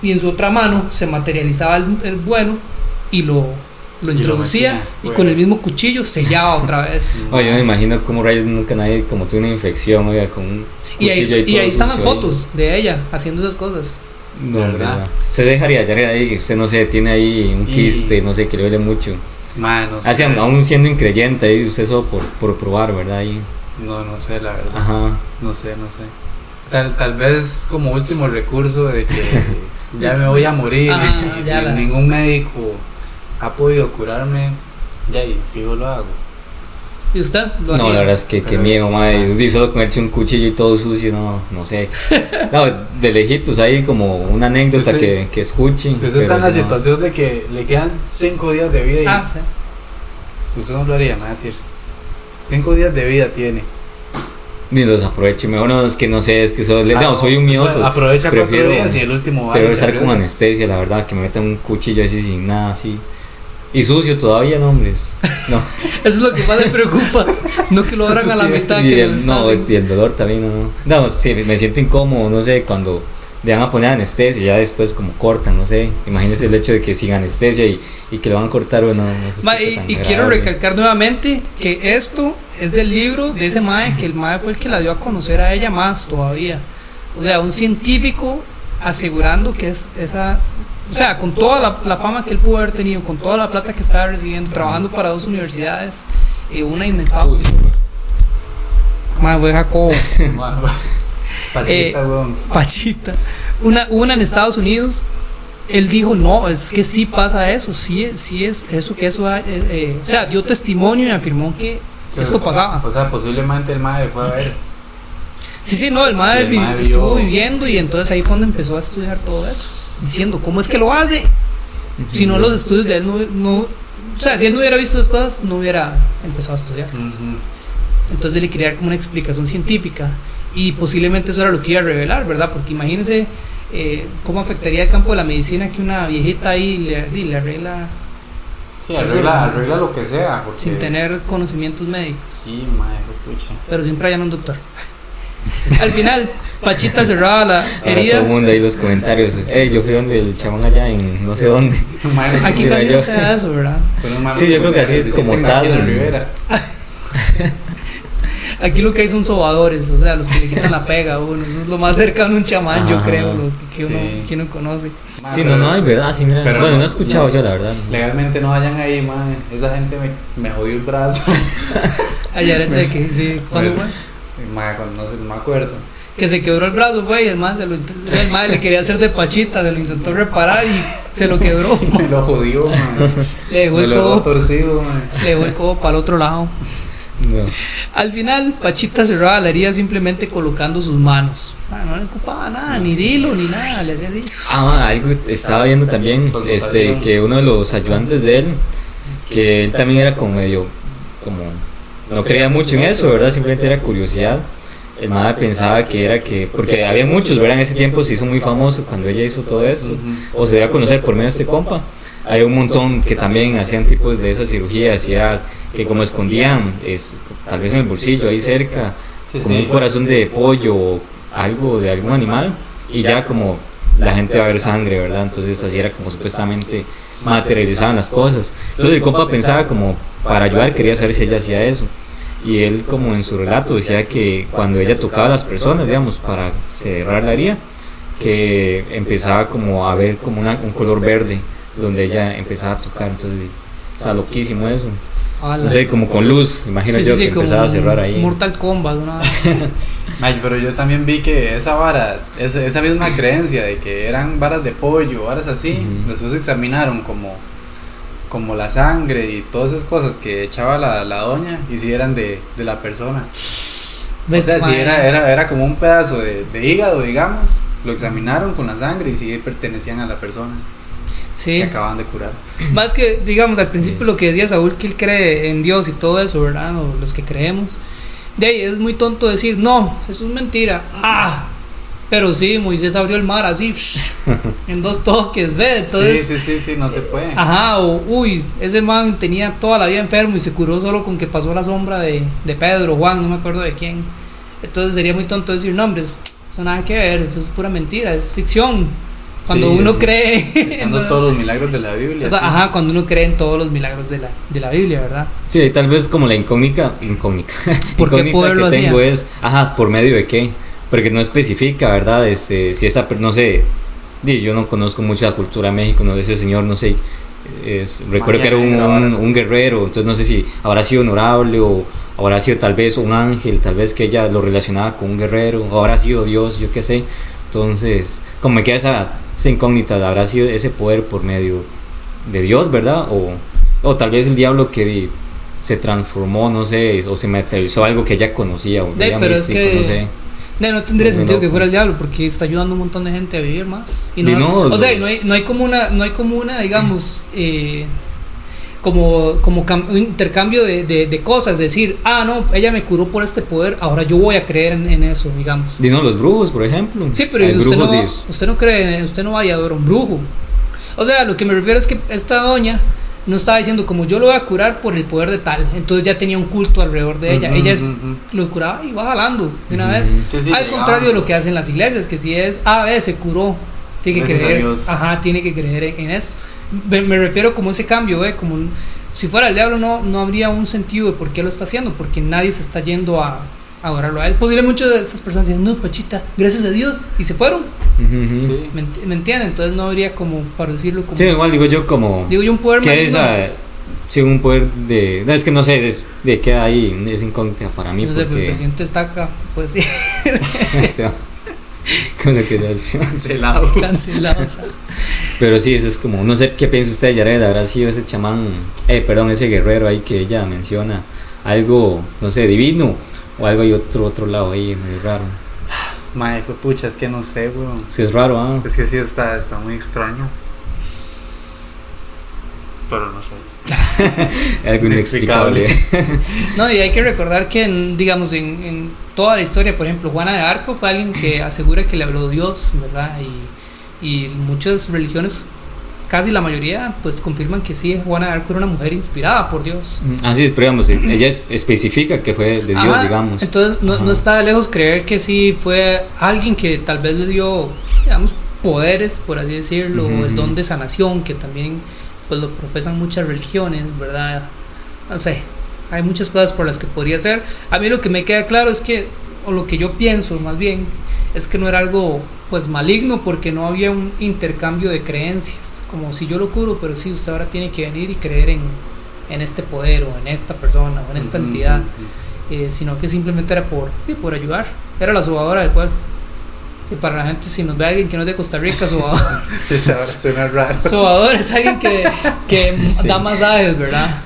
y en su otra mano se materializaba el bueno y lo introducía, y con el mismo cuchillo sellaba otra vez. Oye, yo me imagino como rayos nunca nadie como tuvo una infección, oiga, con un cuchillo y ahí están las fotos de ella haciendo esas cosas. No, verdad. Se dejaría ya ahí que usted no se tiene ahí un quiste, no sé, que le duele mucho. No sé. Así, aún siendo increyente, ahí usted solo por probar, ¿verdad? Ahí. No sé, la verdad. Ajá. No sé. Tal vez como último recurso de que ya me voy a morir y ningún médico ha podido curarme, ya y fijo lo hago. ¿Y usted? No, la verdad es que miedo, madre. Y solo con un cuchillo y todo sucio, no sé. No, de lejitos ahí como una anécdota que escuchen. Si usted está en la situación de que le quedan 5 días de vida y sí. Usted no lo haría, me va a decir. 5 días de vida tiene. Ni los aprovecho, mejor no, es que no sé, es que soy un miedoso. Aprovecha 4 días y el último va a estar con anestesia, la verdad, que me metan un cuchillo así sin nada, así. Y sucio todavía, no, hombres. No. Eso es lo que más me preocupa. No que lo abran a la mitad. Y el dolor también, no, sí, me siento incómodo, no sé, cuando le van a poner anestesia, ya después como cortan, no sé. Imagínense el hecho de que sin anestesia y que lo van a cortar, bueno, no sé. Y quiero recalcar nuevamente que esto es del libro de ese mae, que el mae fue el que la dio a conocer a ella más todavía. O sea, un científico asegurando que es esa... O sea, con toda la fama que él pudo haber tenido, con toda la plata que estaba recibiendo, trabajando para 2 universidades, una en Estados Unidos. Mae, fue Jacobo. Pachita, Pachita. Una en Estados Unidos. Él dijo, no, es que sí pasa eso, sí es eso, o sea, dio testimonio y afirmó que esto pasaba. O sea, posiblemente el mae fue a ver. Sí, no, el mae estuvo viviendo, y entonces ahí fue donde empezó a estudiar todo eso, diciendo, ¿cómo es que lo hace? Si no, los estudios de él no, o sea, si él no hubiera visto esas cosas, no hubiera empezado a estudiar. Entonces le quería dar como una explicación científica, y posiblemente eso era lo que iba a revelar, ¿verdad? Porque imagínense cómo afectaría el campo de la medicina que una viejita ahí le arregla. Sí, arregla lo que sea. Sin tener conocimientos médicos. Sí, madre, pucha. Pero siempre hayan un doctor. Al final, Pachita cerraba la Ahora todo herida. el mundo ahí los comentarios. Yo fui donde el chamán allá en no sé dónde. Aquí Mira, casi yo- no se da eso, ¿verdad? Sí, yo creo que así es como tal. Aquí lo que hay son sobadores, o sea, los que le quitan la pega a uno. Eso es lo más cercano a un chamán, yo Ajá. creo, lo que uno, Sí. que uno conoce. Sí, no, es verdad, sí, mira. Pero Bueno, no- no he escuchado yo, la verdad. Legalmente no vayan ahí, man. Esa gente me jodió el brazo. Ayer sé que sí, ¿cuándo fue? Man, cuando no sé, no me acuerdo. Que se quebró el brazo, fue, y el man le quería hacer de Pachita, se lo intentó reparar y se lo quebró. Me lo jodió, man. Le dejó Me el lo dejó codo, torcido, man. le dejó el codo para el otro lado. No. Al final, Pachita cerraba la herida simplemente colocando sus manos. No le ocupaba nada, ni hilo, ni nada, le hacía así. Algo estaba viendo también, Connotación. que uno de los ayudantes de él, que él también era como medio, como, no creía mucho en eso, ¿verdad? Simplemente era curiosidad. El madre pensaba que era que, porque había muchos, ¿verdad? En ese tiempo se hizo muy famoso cuando ella hizo todo eso, o se dio a conocer por medio de este compa. Hay un montón que también hacían tipos de esas cirugías, y era que como escondían, tal vez en el bolsillo, ahí cerca, Sí, como sí. un corazón de pollo o algo de algún animal, y ya como la gente va a ver sangre, ¿verdad? Entonces así era como supuestamente materializaban las cosas. Entonces el compa pensaba como para ayudar, quería saber si ella hacía eso. Y él como en su relato decía que cuando ella tocaba a las personas, digamos, para cerrar la herida, que empezaba como a ver como un color verde, donde ella empezaba a tocar. Entonces está loquísimo eso. No sé, como con luz, imagino yo que empezaba a cerrar ahí. Mortal Kombat, una Ay, pero yo también vi que esa vara, esa misma creencia de que eran varas de pollo, varas así, después examinaron como la sangre y todas esas cosas que echaba la doña y si eran de la persona. O sea, si era como un pedazo de hígado, digamos, lo examinaron con la sangre y si pertenecían a la persona que Sí, acaban de curar. más que, digamos, al principio lo que decía Saúl, que él cree en Dios y todo eso, ¿verdad? O los que creemos. De ahí es muy tonto decir, no, eso es mentira. Pero sí, Moisés abrió el mar así, en 2 toques, ¿ves? Entonces, Sí, no se puede. ajá, o uy, ese man tenía toda la vida enfermo y se curó solo con que pasó la sombra de Pedro, Juan, no me acuerdo de quién. Entonces sería muy tonto decir, no, hombre, eso nada que ver, eso es pura mentira, es ficción. Cuando Sí, uno sí. cree Estando todos los milagros de la Biblia. sí. ajá, cuando uno cree en todos los milagros de la Biblia, ¿verdad? Sí, tal vez como la incógnita ¿Por qué incógnita poder que lo tengo hacía? es, por medio de qué, porque no especifica, ¿verdad? Si esa, no sé, yo no conozco mucho la cultura de México, no, ese señor, no sé, recuerdo que era un guerrero, entonces no sé si habrá sido honorable o habrá sido tal vez un ángel, tal vez que ella lo relacionaba con un guerrero, o habrá sido Dios, yo qué sé. Entonces, como me queda esa incógnita, habrá sido ese poder por medio de Dios, ¿verdad? O tal vez el diablo que se transformó, no sé, o se materializó algo que ella conocía, o era pero es místico, que no sé. no tendría Muy sentido que loco. fuera el diablo porque está ayudando a un montón de gente a vivir más. Y Y no, o sea, los- no hay como una, digamos, como un intercambio de cosas, decir, no, ella me curó por este poder, ahora yo voy a creer en eso, digamos. No, los brujos, por ejemplo. Sí, pero Hay usted brujos usted no cree, usted no vaya a ver a un brujo. O sea, lo que me refiero es que esta doña no estaba diciendo como yo lo voy a curar por el poder de tal, entonces ya tenía un culto alrededor de ella. Ella lo curaba y va jalando de una vez. Sí, sí, Al llegaba. contrario de lo que hacen las iglesias, que si es se curó, tiene que Gracias a creer, Dios. tiene que creer en esto. Me refiero como ese cambio, como si fuera el diablo no habría un sentido de por qué lo está haciendo, porque nadie se está yendo a adorarlo a él. Posiblemente muchas de estas personas dicen, no, Pachita, gracias a Dios, y se fueron. Sí. ¿Me entienden? Entonces no habría como, para decirlo como... Sí, igual digo yo como... Digo yo un poder que es maligno. sí, un poder de... No, es que no sé de qué hay, es incógnita para mí, No sé, pero el porque... presidente está acá, pues sí, con lo que ya decía. Cancelado. cancelado. O sea. Pero sí, eso es como, no sé qué piensa usted, Yared, habrá sido ese chamán, ese guerrero ahí que ella menciona, algo, no sé, divino, o algo hay otro lado ahí, muy raro. Mae, fue pucha, es que no sé, weón. Sí, es raro, ¿ah? Es que sí está muy extraño. Pero no sé. Algo inexplicable. No, y hay que recordar que, digamos, en toda la historia, por ejemplo, Juana de Arco fue alguien que asegura que le habló Dios, ¿verdad? Y muchas religiones casi la mayoría pues confirman que sí, Juana de Arco era una mujer inspirada por Dios. Así es, pero digamos, ella especifica que fue de Dios, Ajá, digamos. entonces no está de lejos creer que sí fue alguien que tal vez le dio, digamos, poderes, por así decirlo, el don de sanación, que también pues lo profesan muchas religiones, ¿verdad? No sé, hay muchas cosas por las que podría ser. A mí lo que me queda claro es que, o lo que yo pienso más bien, es que no era algo pues maligno, porque no había un intercambio de creencias, como si yo lo curo, pero sí, usted ahora tiene que venir y creer en este poder, o en esta persona, o en esta entidad, sino que simplemente era por ayudar, era la sobadora del pueblo. Y para la gente, si nos ve alguien que no es de Costa Rica, sobador, suena raro. sobador es alguien que sí, da masajes, ¿verdad?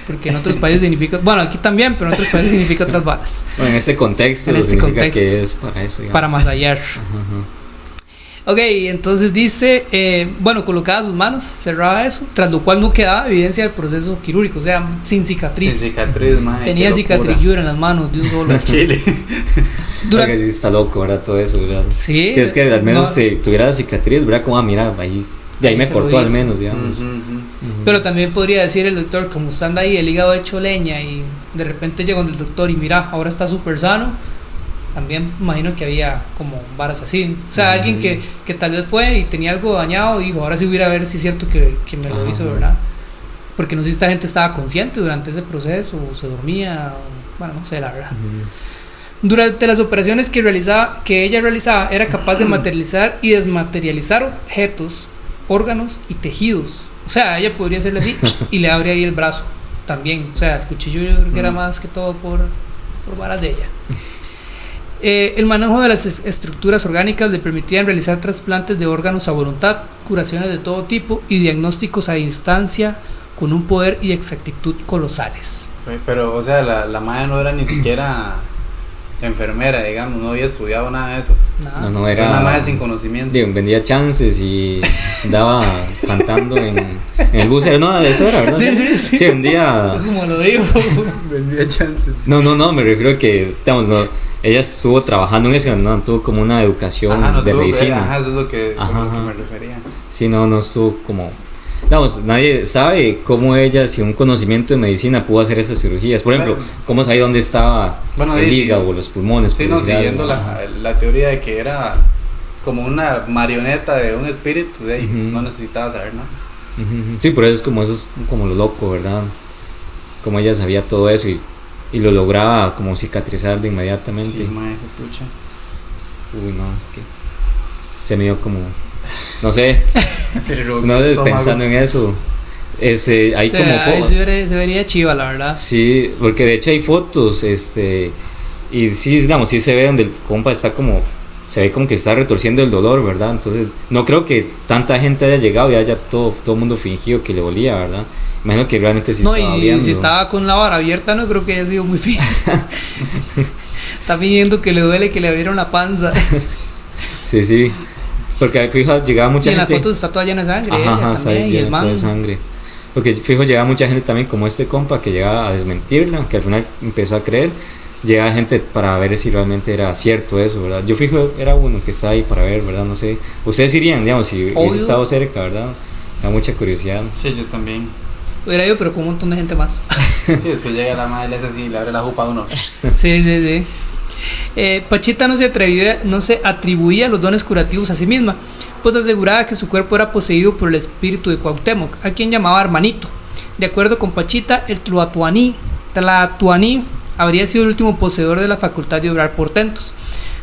Porque en otros países significa, bueno, aquí también, pero en otros países significa otras varas. Bueno, en este contexto, significa que es para eso, digamos. Para masallar. Ok, entonces dice, bueno, colocaba sus manos, cerraba eso, tras lo cual no quedaba evidencia del proceso quirúrgico, o sea, sin cicatriz. Sin cicatriz, madre. Tenía cicatrillura en las manos de un solo. Chile. Durante... Sí, está loco, ¿verdad? Todo eso, ¿verdad? Sí. Si es que al menos si tuviera cicatriz, ¿verdad? Como, mira, ahí, de ahí me cortó al menos, digamos. Pero también podría decir el doctor, como usted anda ahí, el hígado hecho leña, y de repente llega el doctor y mira, ahora está súper sano. También imagino que había como varas así. O sea, alguien que tal vez fue y tenía algo dañado y dijo, ahora sí voy a ir a ver si es cierto que me lo hizo, ¿verdad? Porque no sé si esta gente estaba consciente durante ese proceso, o se dormía, o, bueno, no sé, la verdad. Durante las operaciones que ella realizaba, era capaz de materializar y desmaterializar objetos, órganos y tejidos. O sea, ella podría hacerle así y le abre ahí el brazo también. O sea, el cuchillo yo creo que era más que todo por varas de ella. El manejo de las estructuras orgánicas le permitían realizar trasplantes de órganos a voluntad, curaciones de todo tipo y diagnósticos a distancia con un poder y exactitud colosales. Pero, o sea, la madre no era ni siquiera enfermera, digamos, no había estudiado nada de eso. No era una madre sin conocimiento. Vendía chances y andaba cantando en el bus, no, eso era, ¿verdad? Sí, vendía. Es como lo digo. Vendía chances. No, me refiero a que, digamos, ella estuvo trabajando en eso, no tuvo como una educación de medicina. Eso es lo que me refería. Sí, no estuvo como, digamos, nadie sabe cómo ella, sin un conocimiento de medicina, pudo hacer esas cirugías. Por ejemplo, cómo sabía dónde estaba el hígado o los pulmones. Sí, siguiendo la teoría de que era como una marioneta de un espíritu, de ahí, no necesitaba saber nada. Sí, pero eso es como lo loco, ¿verdad? Como ella sabía todo eso y lo lograba como cicatrizar de inmediatamente. Sí, madre, pucha. Uy, no, es que se me dio como, no sé, pensando en eso. Hay como fotos. Se vería chiva, la verdad. Sí, porque de hecho hay fotos, y sí, digamos, sí se ve donde el compa está como, se ve como que está retorciendo el dolor, ¿verdad? Entonces, no creo que tanta gente haya llegado y haya todo el mundo fingido que le dolía, ¿verdad? Imagino que realmente sí estaba viendo. Si estaba con la vara abierta, no creo que haya sido muy fino. Está fingiendo que le duele, que le abrieron la panza. Sí. Porque fijo, llegaba mucha gente. Y en las fotos está toda llena de sangre. También, y el man. De sangre. Porque fijo, llegaba mucha gente también, como este compa, que llegaba a desmentirla, aunque al final empezó a creer. Llegaba gente para ver si realmente era cierto eso, ¿verdad? Yo fijo, era uno que está ahí para ver, ¿verdad? No sé. Ustedes irían, digamos, si hubiese estado cerca, ¿verdad? Da mucha curiosidad. Sí, yo también. Hubiera ido, pero con un montón de gente más. Sí, después llega la madre, le hace así, le abre la jupa a uno. Sí. Pachita no se atribuía los dones curativos a sí misma, pues aseguraba que su cuerpo era poseído por el espíritu de Cuauhtémoc, a quien llamaba hermanito. De acuerdo con Pachita, el Tlatoani habría sido el último poseedor de la facultad de obrar portentos,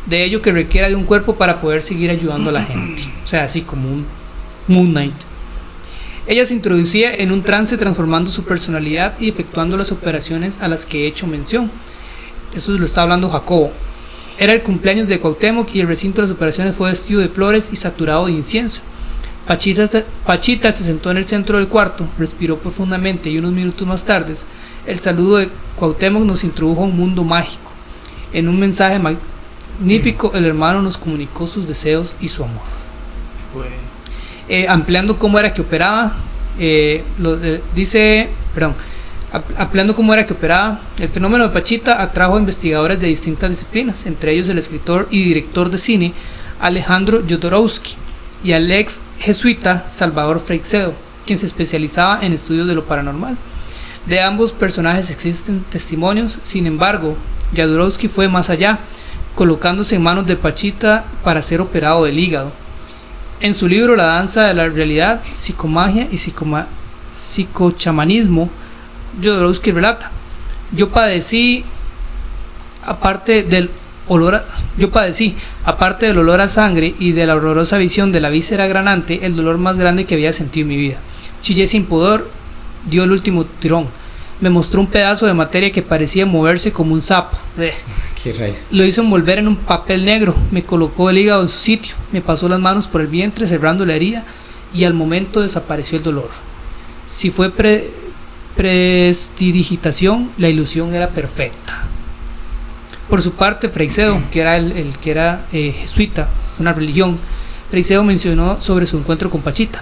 de ello que requiera de un cuerpo para poder seguir ayudando a la gente, o sea, así como un Moon Knight. Ella se introducía en un trance transformando su personalidad y efectuando las operaciones a las que he hecho mención. Eso lo está hablando Jacobo. Era el cumpleaños de Cuauhtémoc y el recinto de las operaciones fue vestido de flores y saturado de incienso. Pachita se sentó en el centro del cuarto, respiró profundamente y unos minutos más tarde, el saludo de Cuauhtémoc nos introdujo a un mundo mágico. En un mensaje magnífico, el hermano nos comunicó sus deseos y su amor. Ampliando cómo era que operaba, ampliando cómo era que operaba, el fenómeno de Pachita atrajo a investigadores de distintas disciplinas, entre ellos el escritor y director de cine Alejandro Jodorowsky y al ex jesuita Salvador Freixedo, quien se especializaba en estudios de lo paranormal. De ambos personajes existen testimonios, sin embargo, Jodorowsky fue más allá, colocándose en manos de Pachita para ser operado del hígado. En su libro La danza de la realidad, psicomagia y psicochamanismo, Jodorowsky relata: yo padecí, aparte del olor a sangre y de la horrorosa visión de la víscera granante, el dolor más grande que había sentido en mi vida. Chillé sin pudor, dio el último tirón. Me mostró un pedazo de materia que parecía moverse como un sapo. Qué rayos. Lo hizo envolver en un papel negro, me colocó el hígado en su sitio, me pasó las manos por el vientre cerrando la herida y al momento desapareció el dolor. Si fue prestidigitación, la ilusión era perfecta. Por su parte, Freixedo, que era el que era jesuita, una religión, Freixedo mencionó sobre su encuentro con Pachita: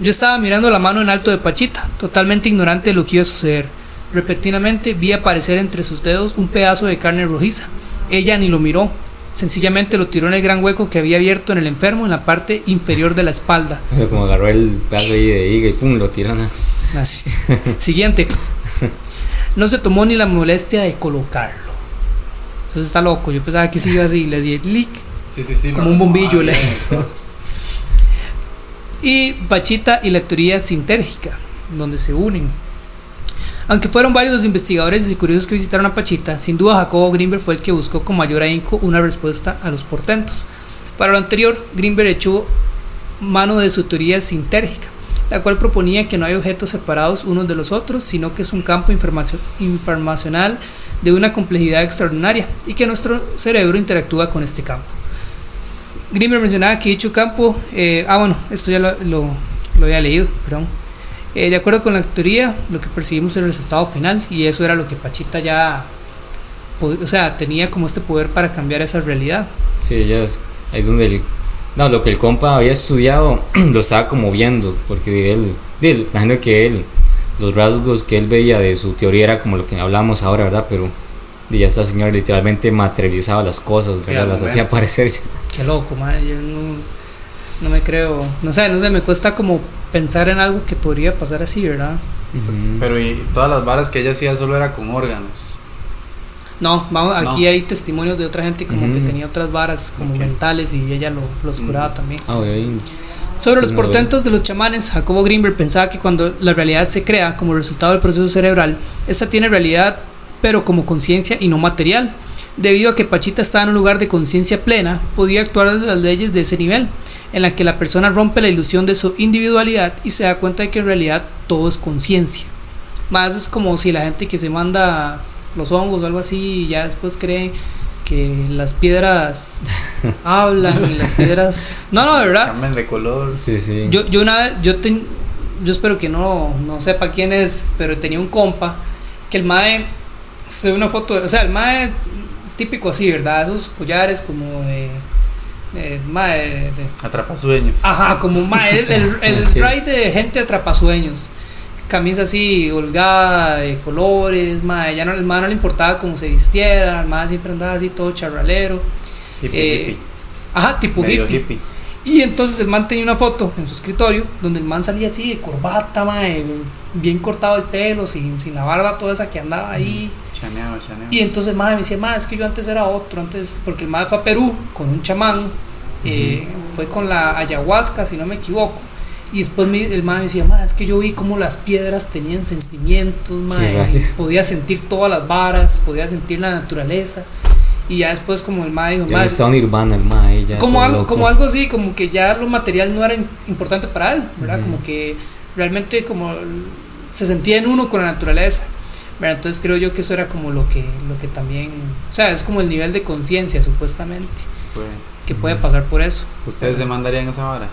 yo estaba mirando la mano en alto de Pachita, totalmente ignorante de lo que iba a suceder. Repentinamente vi aparecer entre sus dedos un pedazo de carne rojiza. Ella ni lo miró, sencillamente lo tiró en el gran hueco que había abierto en el enfermo en la parte inferior de la espalda. Como agarró el pedazo ahí de higa y pum, lo tiró. Así. Siguiente. No se tomó ni la molestia de colocarlo. Entonces está loco, yo pensaba que se iba así, le di clic, sí, como un bombillo. Y Pachita y la teoría sintérgica, donde se unen. Aunque fueron varios los investigadores y curiosos que visitaron a Pachita, sin duda Jacobo Grinberg fue el que buscó con mayor ahínco una respuesta a los portentos. Para lo anterior, Grinberg echó mano de su teoría sintérgica, la cual proponía que no hay objetos separados unos de los otros, sino que es un campo informacional de una complejidad extraordinaria y que nuestro cerebro interactúa con este campo. Grinberg mencionaba que dicho campo, esto ya lo había leído, perdón. De acuerdo con la teoría, lo que percibimos es el resultado final, y eso era lo que Pachita ya, tenía como este poder para cambiar esa realidad. Sí, ahí es donde lo que el compa había estudiado lo estaba como viendo, porque imagino que los rasgos que él veía de su teoría era como lo que hablamos ahora, ¿verdad? Pero ya esta señora literalmente materializaba las cosas, ¿verdad? Las hacía aparecerse. Qué loco, man. Yo no me creo, no sé, me cuesta como pensar en algo que podría pasar así, ¿verdad? Uh-huh. Pero y todas las varas que ella hacía solo era con órganos. No, aquí hay testimonios de otra gente como que tenía otras varas como mentales y ella los curaba también. Sobre los portentos de los chamanes, Jacobo Grinberg pensaba que cuando la realidad se crea como resultado del proceso cerebral, esta tiene realidad pero como conciencia y no material. Debido a que Pachita estaba en un lugar de conciencia plena, podía actuar desde las leyes de ese nivel, en la que la persona rompe la ilusión de su individualidad y se da cuenta de que en realidad todo es conciencia. Más es como si la gente que se manda los hongos o algo así y ya después cree que las piedras hablan y las piedras... No, de verdad. Cambian de color. Sí. Yo una vez, yo espero que no sepa quién es, pero tenía un compa que el mae, se ve una foto, el mae típico así, ¿verdad? Esos collares como de atrapasueños. Ajá, como el spray de gente atrapasueños. Camisa así holgada de colores, el mae no le importaba cómo se vistiera, el mae siempre andaba así todo charralero. Hippie. Ajá, tipo medio hippie. Y entonces el man tenía una foto en su escritorio donde el man salía así de corbata, mae, bien cortado el pelo, sin la barba toda esa que andaba ahí. Chaneado. Y entonces el mae me decía, es que yo antes era otro, porque el mae fue a Perú con un chamán, fue con la ayahuasca, si no me equivoco. Y después el mae decía, es que yo vi como las piedras tenían sentimientos, podía sentir todas las varas, podía sentir la naturaleza. Y ya después como el mae dijo, ya estaba nirvana el mae, ya como algo así, como que ya lo material no era importante para él, ¿verdad? Como que realmente como se sentía en uno con la naturaleza, ¿verdad? Entonces creo yo que eso era como lo que también, es como el nivel de conciencia supuestamente, que puede pasar por eso. ¿Ustedes demandarían esa vara?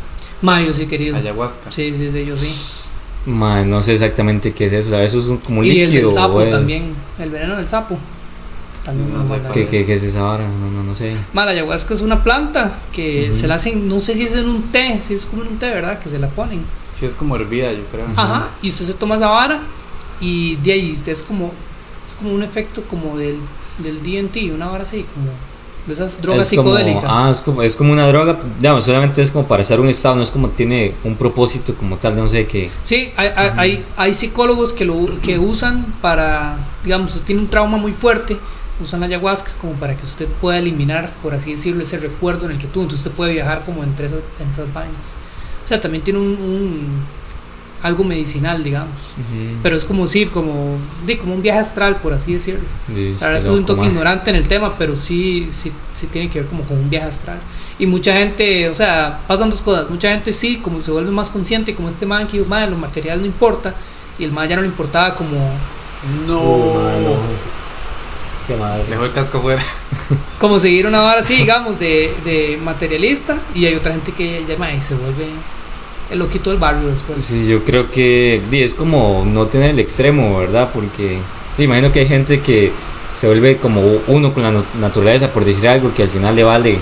Yo sí, querido. Ayahuasca. Sí, yo sí. No sé exactamente qué es eso, eso es como un y líquido. Y el del sapo también, el veneno del sapo. También no sé ¿Qué es esa vara? No sé. La ayahuasca es una planta que se la hacen, no sé si es en un té, si es como en un té, ¿verdad? Que se la ponen. Sí, es como hervida, yo creo. Ajá, y usted se toma esa vara y de ahí es como un efecto como del DMT, una vara así, como de esas drogas es como, psicodélicas. es como una droga, digamos, solamente es como para estar un estado, no es como tiene un propósito como tal, no sé qué. Sí, hay psicólogos que usan para, digamos, si tiene un trauma muy fuerte, usan la ayahuasca como para que usted pueda eliminar, por así decirlo, ese recuerdo en el que tuvo. Entonces usted puede viajar como entre esas vainas. O sea, también tiene algo medicinal, digamos. Pero es como decir, como un viaje astral, por así decirlo. La verdad es que soy un toque ignorante en el tema, pero sí tiene que ver como con un viaje astral. Y mucha gente, o sea, pasan dos cosas. Mucha gente sí, como se vuelve más consciente, como este man que dijo, lo material no importa. Y el man ya no le importaba como... No. Qué madre. Dejó el casco fuera. Como seguir una vara así, digamos, de materialista. Y hay otra gente que ya se vuelve... el loquito del barrio después. Sí, yo creo que es como no tener el extremo, ¿verdad? Porque imagino que hay gente que se vuelve como uno con la naturaleza, por decir algo, que al final le vale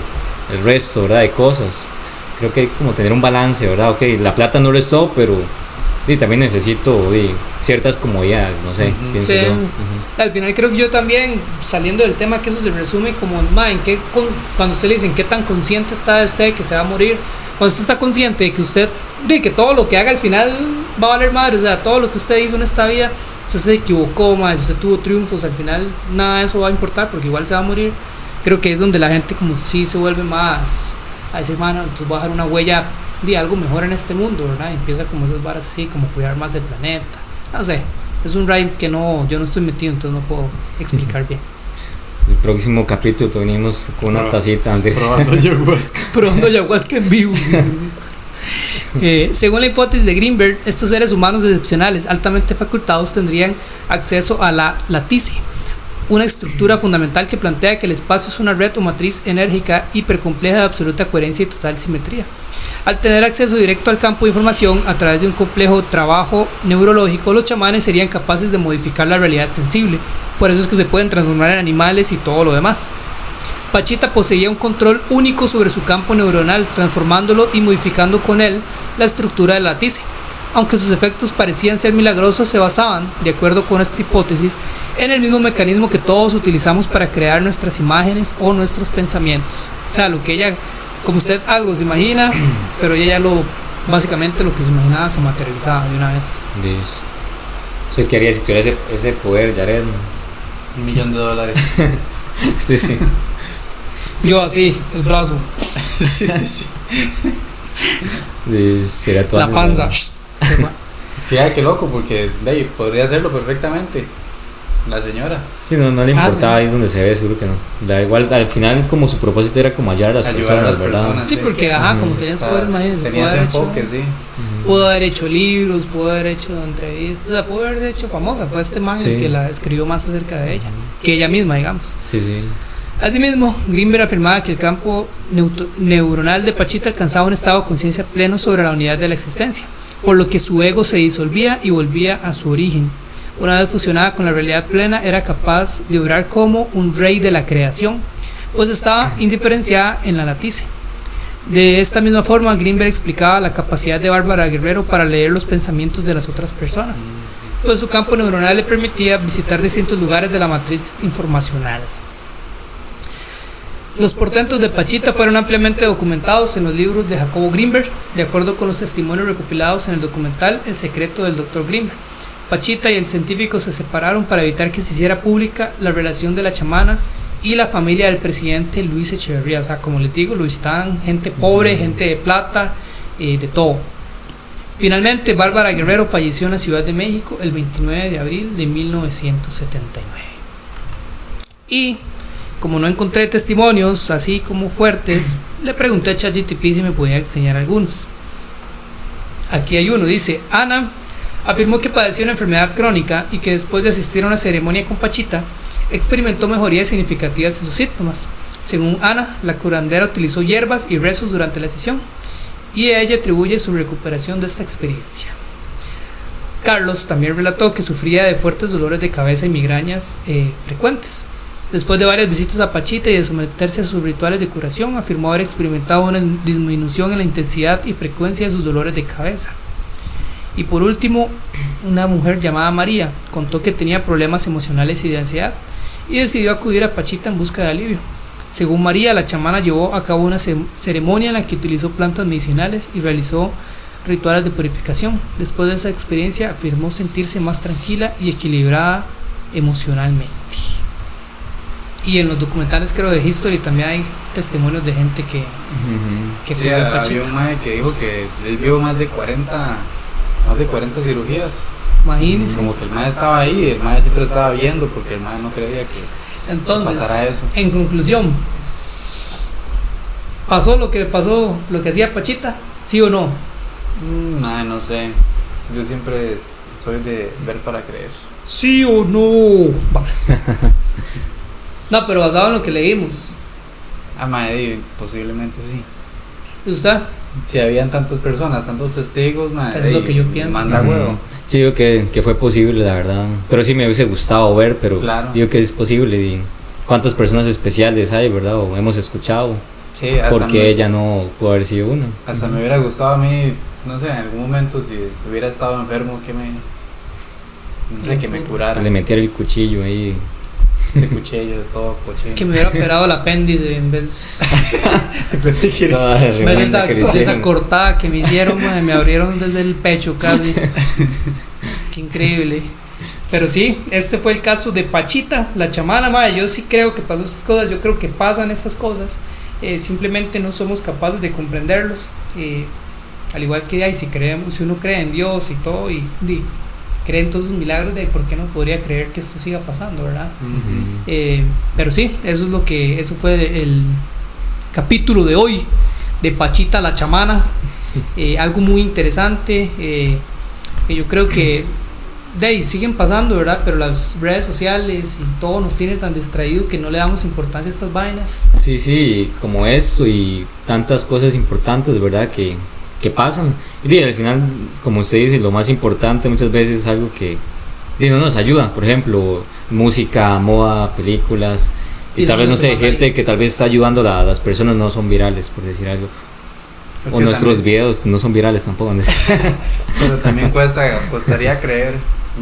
el resto, ¿verdad? De cosas. Creo que hay como tener un balance, ¿verdad? Ok, la plata no lo es todo, pero también necesito ciertas comodidades, no sé, pienso yo. Al final creo que yo también, saliendo del tema, que eso se resume como, cuando usted le dicen qué tan consciente está de usted que se va a morir, cuando usted está consciente de que usted, que todo lo que haga al final va a valer madre, o sea, todo lo que usted hizo en esta vida, usted se equivocó, usted tuvo triunfos, al final nada de eso va a importar porque igual se va a morir. Creo que es donde la gente como sí se vuelve más a decir, entonces voy a dejar una huella de algo mejor en este mundo, ¿verdad? Y empieza como esas varas así, como cuidar más el planeta, no sé, es un ride que yo no estoy metido, entonces no puedo explicar bien. El próximo capítulo venimos con una tacita, Andrés. Probando ayahuasca en vivo. Según la hipótesis de Greenberg, estos seres humanos excepcionales, altamente facultados, tendrían acceso a la latice, una estructura fundamental que plantea que el espacio es una red o matriz enérgica hipercompleja de absoluta coherencia y total simetría. Al tener acceso directo al campo de información a través de un complejo trabajo neurológico, los chamanes serían capaces de modificar la realidad sensible. Por eso es que se pueden transformar en animales y todo lo demás. Pachita poseía un control único sobre su campo neuronal, transformándolo y modificando con él la estructura del latice. Aunque sus efectos parecían ser milagrosos, se basaban, de acuerdo con esta hipótesis, en el mismo mecanismo que todos utilizamos para crear nuestras imágenes o nuestros pensamientos. O sea, lo que ella, como usted algo se imagina, pero ella ya básicamente lo que se imaginaba se materializaba de una vez. Dios. ¿Usted qué haría si tuviera ese poder, Jared? $1,000,000. Sí. Yo así, el brazo. Sí. Sería toda la panza. Sí, qué loco, porque podría hacerlo perfectamente. La señora. Sí, no le importaba, ahí es donde se ve, seguro que no. Da igual, al final como su propósito era como ayudar a las personas, ¿verdad? Sí, porque como tenías poder, imagínense, tenía ese enfoque, sí. Pudo haber hecho libros, pudo haber hecho entrevistas, pudo haber hecho famosa. Fue este man el que la escribió más acerca de ella, que ella misma, digamos. Sí. Asimismo, Greenberg afirmaba que el campo neuronal de Pachita alcanzaba un estado de conciencia pleno sobre la unidad de la existencia, por lo que su ego se disolvía y volvía a su origen. Una vez fusionada con la realidad plena, era capaz de obrar como un rey de la creación, pues estaba indiferenciada en la latice. De esta misma forma, Greenberg explicaba la capacidad de Bárbara Guerrero para leer los pensamientos de las otras personas, pues su campo neuronal le permitía visitar distintos lugares de la matriz informacional. Los portentos de Pachita fueron ampliamente documentados en los libros de Jacobo Greenberg, de acuerdo con los testimonios recopilados en el documental El secreto del Dr. Greenberg. Pachita y el científico se separaron para evitar que se hiciera pública la relación de la chamana y la familia del presidente Luis Echeverría. O sea, como les digo, lo visitaban gente pobre, gente de plata, de todo. Finalmente, Bárbara Guerrero falleció en la Ciudad de México el 29 de abril de 1979. Y como no encontré testimonios así como fuertes, le pregunté a ChatGPT si me podía enseñar algunos. Aquí hay uno, dice: Ana afirmó que padecía una enfermedad crónica y que después de asistir a una ceremonia con Pachita, experimentó mejorías significativas en sus síntomas. Según Ana, la curandera utilizó hierbas y rezos durante la sesión, y ella atribuye su recuperación de esta experiencia. Carlos también relató que sufría de fuertes dolores de cabeza y migrañas frecuentes. Después de varias visitas a Pachita y de someterse a sus rituales de curación, afirmó haber experimentado una disminución en la intensidad y frecuencia de sus dolores de cabeza. Y por último, una mujer llamada María contó que tenía problemas emocionales y de ansiedad y decidió acudir a Pachita en busca de alivio. Según María, la chamana llevó a cabo una ceremonia en la que utilizó plantas medicinales y realizó rituales de purificación. Después de esa experiencia afirmó sentirse más tranquila y equilibrada emocionalmente. Y en los documentales, creo, de History también hay testimonios de gente que Sí, curó había Pachita. un mae que dijo que él vio más de 40 cirugías. Imagínense. Como que el mae estaba ahí y el mae siempre estaba viendo porque el mae no creía que Entonces, pasara eso. en conclusión, ¿pasó lo que hacía Pachita? ¿Sí o no? Mae, no sé. Yo siempre soy de ver para creer. ¿Sí o no? Vamos. No, pero basado en lo que leímos. Mae, posiblemente sí. ¿Y usted? Si habían tantas personas, tantos testigos, mae, Es lo que yo pienso. manda huevo. Sí, digo que fue posible, la verdad. Pero sí me hubiese gustado ver, pero Claro. digo que es posible. Y cuántas personas especiales hay, ¿verdad? O hemos escuchado. Sí, hasta Porque ella no pudo haber sido una. Hasta me hubiera gustado a mí, no sé, en algún momento si hubiera estado enfermo, que me curara. Le metiera el cuchillo ahí. De cuchillo, de todo cochino. Que me hubiera operado el apéndice en vez Toda de esa, que le hicieron. esa cortada que me hicieron, madre, me abrieron desde el pecho casi. Qué increíble. Pero sí, este fue el caso de Pachita, la chamana, madre. Yo sí creo que pasó estas cosas, yo creo que pasan estas cosas. Simplemente no somos capaces de comprenderlos. Al igual que si uno cree en Dios y todo, y cree en todos sus milagros, de por qué no podría creer que esto siga pasando, ¿verdad? Pero sí, eso fue el capítulo de hoy de Pachita la chamana. Algo muy interesante, que yo creo que siguen pasando, ¿verdad? Pero las redes sociales y todo nos tiene tan distraído que no le damos importancia a estas vainas. Sí, como eso y tantas cosas importantes, ¿verdad? Que pasan. Y al final, como usted dice, lo más importante muchas veces es algo que no nos ayuda. Por ejemplo, música, moda, películas. Y tal vez, no sé, gente que tal vez está ayudando a las personas no son virales, por decir algo. Es O que nuestros también, videos no son virales tampoco. pero también costaría creer.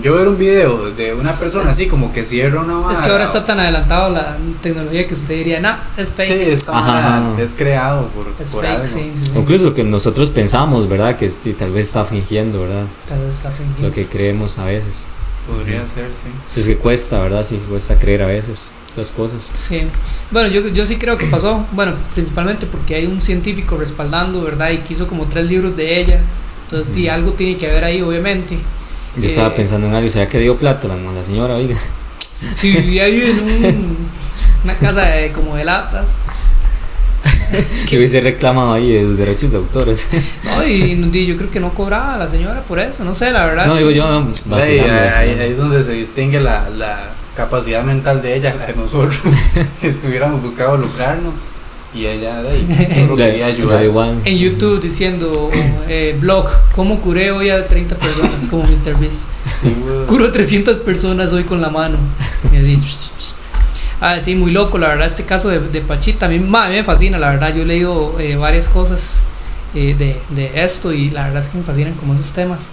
Yo ver un video de una persona así como que cierra una vara. Es que ahora está tan adelantado la tecnología que usted diría, no, es fake. Sí, esta vara es creado por Es por fake, algo. sí. Incluso que nosotros pensamos, ¿verdad? Que tal vez está fingiendo, ¿verdad? Tal vez está fingiendo. Lo que creemos a veces. Podría ser, sí. Es que cuesta, ¿verdad? Sí, cuesta creer a veces las cosas. Sí, bueno, yo sí creo que pasó, bueno, principalmente porque hay un científico respaldando, ¿verdad? Y quiso como 3 libros de ella, entonces algo tiene que haber ahí, obviamente. Yo estaba pensando en algo, ¿será que le dio plata a la señora, oiga? Si vivía ahí en una casa como de latas. Que hubiese reclamado ahí de los derechos de autores. No, y yo creo que no cobraba la señora por eso, no sé, la verdad. No, es digo que- yo, no, Ahí vacilando. es donde se distingue la capacidad mental de ella, la de nosotros. Que estuviéramos buscando lucrarnos y ella de ahí solo quería O sea, ayudar. igual. En YouTube diciendo, blog, ¿cómo curé hoy a 30 personas? Como Mr. Beast. Sí, güey. Curo 300 personas hoy con la mano. Y así. Sí, muy loco, la verdad, este caso de Pachita. A mí me fascina, la verdad. Yo he leído varias cosas de esto y la verdad es que me fascinan como esos temas.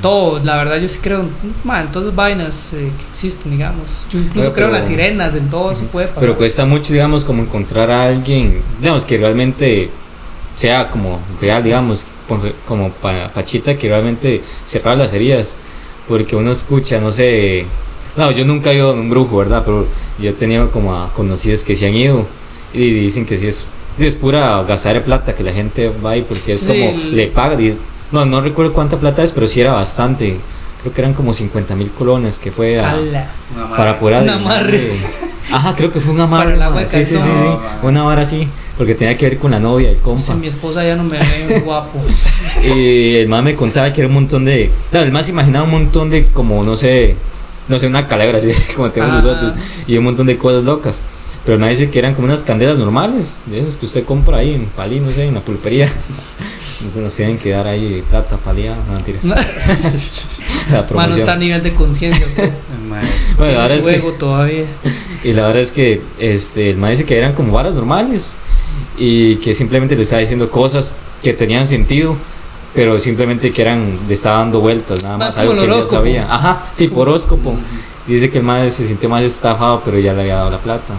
Todo, la verdad, yo sí creo en todas las vainas que existen, digamos. Yo incluso creo en las sirenas, en todo eso puede pasar. Pero cuesta mucho, digamos, como encontrar a alguien, digamos, que realmente sea como real, digamos, como Pachita, que realmente cerrar las heridas. Porque uno escucha, no sé. No, yo nunca he ido a un brujo, ¿verdad? Pero yo he tenido como a conocidos que se han ido y dicen que sí es pura gastar de plata, que la gente va ahí porque es Sí, como le paga. No recuerdo cuánta plata es, pero sí era bastante. Creo que eran como 50,000 colones que fue ¡Hala! Una madre. para poder Un adivinar amarre. Ajá, creo que fue un amarre. Para el agua de sí, calzón. No, una vara así, porque tenía que ver con la novia, el compa. Si mi esposa ya no me ve guapo. Y el más me contaba que era un montón de. Claro, el más imaginaba un montón de, como no sé, una calavera así, como tenemos nosotros, y un montón de cosas locas. Pero el más dice que eran como unas candelas normales, de esas que usted compra ahí en Palí, no sé, en la pulpería. Entonces nos tienen que dar ahí plata, palía, no mentiras. La Mano promoción. está a nivel de conciencia. Madre. Bueno, la verdad Tiene su es ego todavía. y la verdad es que el man dice que eran como varas normales y que simplemente le estaba diciendo cosas que tenían sentido, pero simplemente que le estaba dando vueltas, nada Más más, como algo el que él ya horóscopo. sabía. Ajá, tipo horóscopo. Dice que el man se sintió más estafado, pero ya le había dado la plata.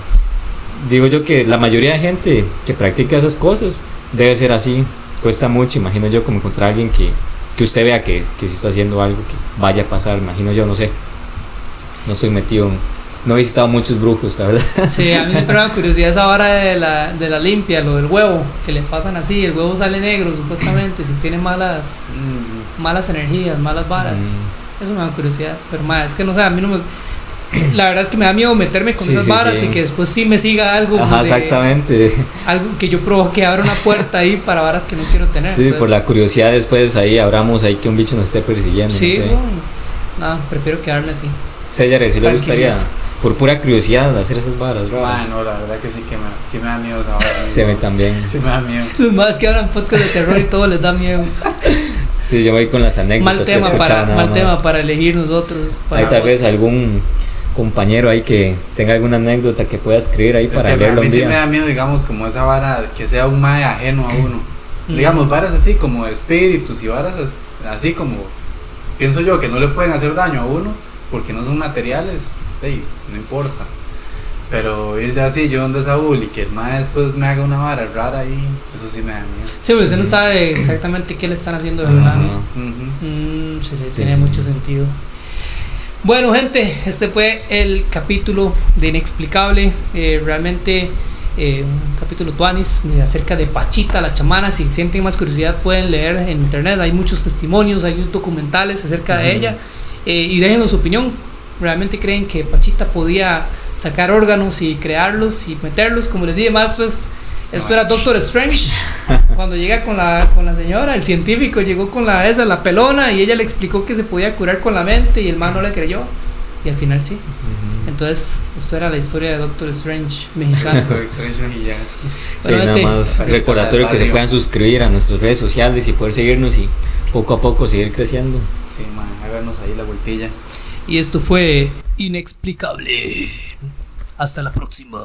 digo yo que la mayoría de gente que practica esas cosas debe ser así. Cuesta mucho, imagino yo, como encontrar a alguien que usted vea que sí está haciendo algo que vaya a pasar, imagino yo, no sé. No soy metido, no he visitado muchos brujos, la verdad. Sí, a mí siempre me da curiosidad esa vara de la limpia, lo del huevo, que le pasan así, el huevo sale negro supuestamente, si tiene malas energías, malas varas. Eso me da curiosidad, pero más es que no sé, a mí no me... La verdad es que me da miedo meterme con esas varas y que después sí me siga algo. Ajá, exactamente. Algo que yo provoque, abra una puerta ahí para varas que no quiero tener. Sí, entonces, por la curiosidad después ahí abramos ahí que un bicho nos esté persiguiendo. Sí, no sé. bueno, nada, prefiero quedarme así. César, ¿sí le gustaría, por pura curiosidad, hacer esas varas raras? No, la verdad que sí me da miedo esa vara. Se ve también. Sí me da miedo. Los más que hablan podcast de terror y todo les da miedo. Sí, yo voy con las anécdotas. Mal tema para elegir nosotros. Hay tal vez algún compañero ahí que tenga alguna anécdota que pueda escribir ahí para leerlo un día. A mí sí me da miedo, digamos, como esa vara que sea un mae ajeno a uno. Digamos, varas así como espíritus y varas así como, pienso yo, que no le pueden hacer daño a uno porque no son materiales, no importa. Pero ir ya así, yo donde Saúl y que el mae después me haga una vara rara ahí, eso sí me da miedo. Sí, pero usted no sabe exactamente qué le están haciendo de verdad. Sí, tiene mucho sentido. Bueno, gente, este fue el capítulo de Inexplicable. Realmente un capítulo tuanis acerca de Pachita, la chamana. Si sienten más curiosidad pueden leer en internet, hay muchos testimonios, hay documentales acerca de ella, y déjenos su opinión. ¿Realmente creen que Pachita podía sacar órganos y crearlos y meterlos? Como les dije más, pues esto era Doctor Strange. Cuando llega con la señora, el científico llegó con la pelona, y ella le explicó que se podía curar con la mente, y el man no le creyó, y al final sí. Entonces esto era la historia de Doctor Strange mexicano. Doctor Strange mexicano. Sí, nada más recordatorio que se puedan suscribir a nuestras redes sociales y poder seguirnos y poco a poco seguir creciendo. Sí, man, háganos ahí la vueltilla. Y esto fue Inexplicable. Hasta la próxima.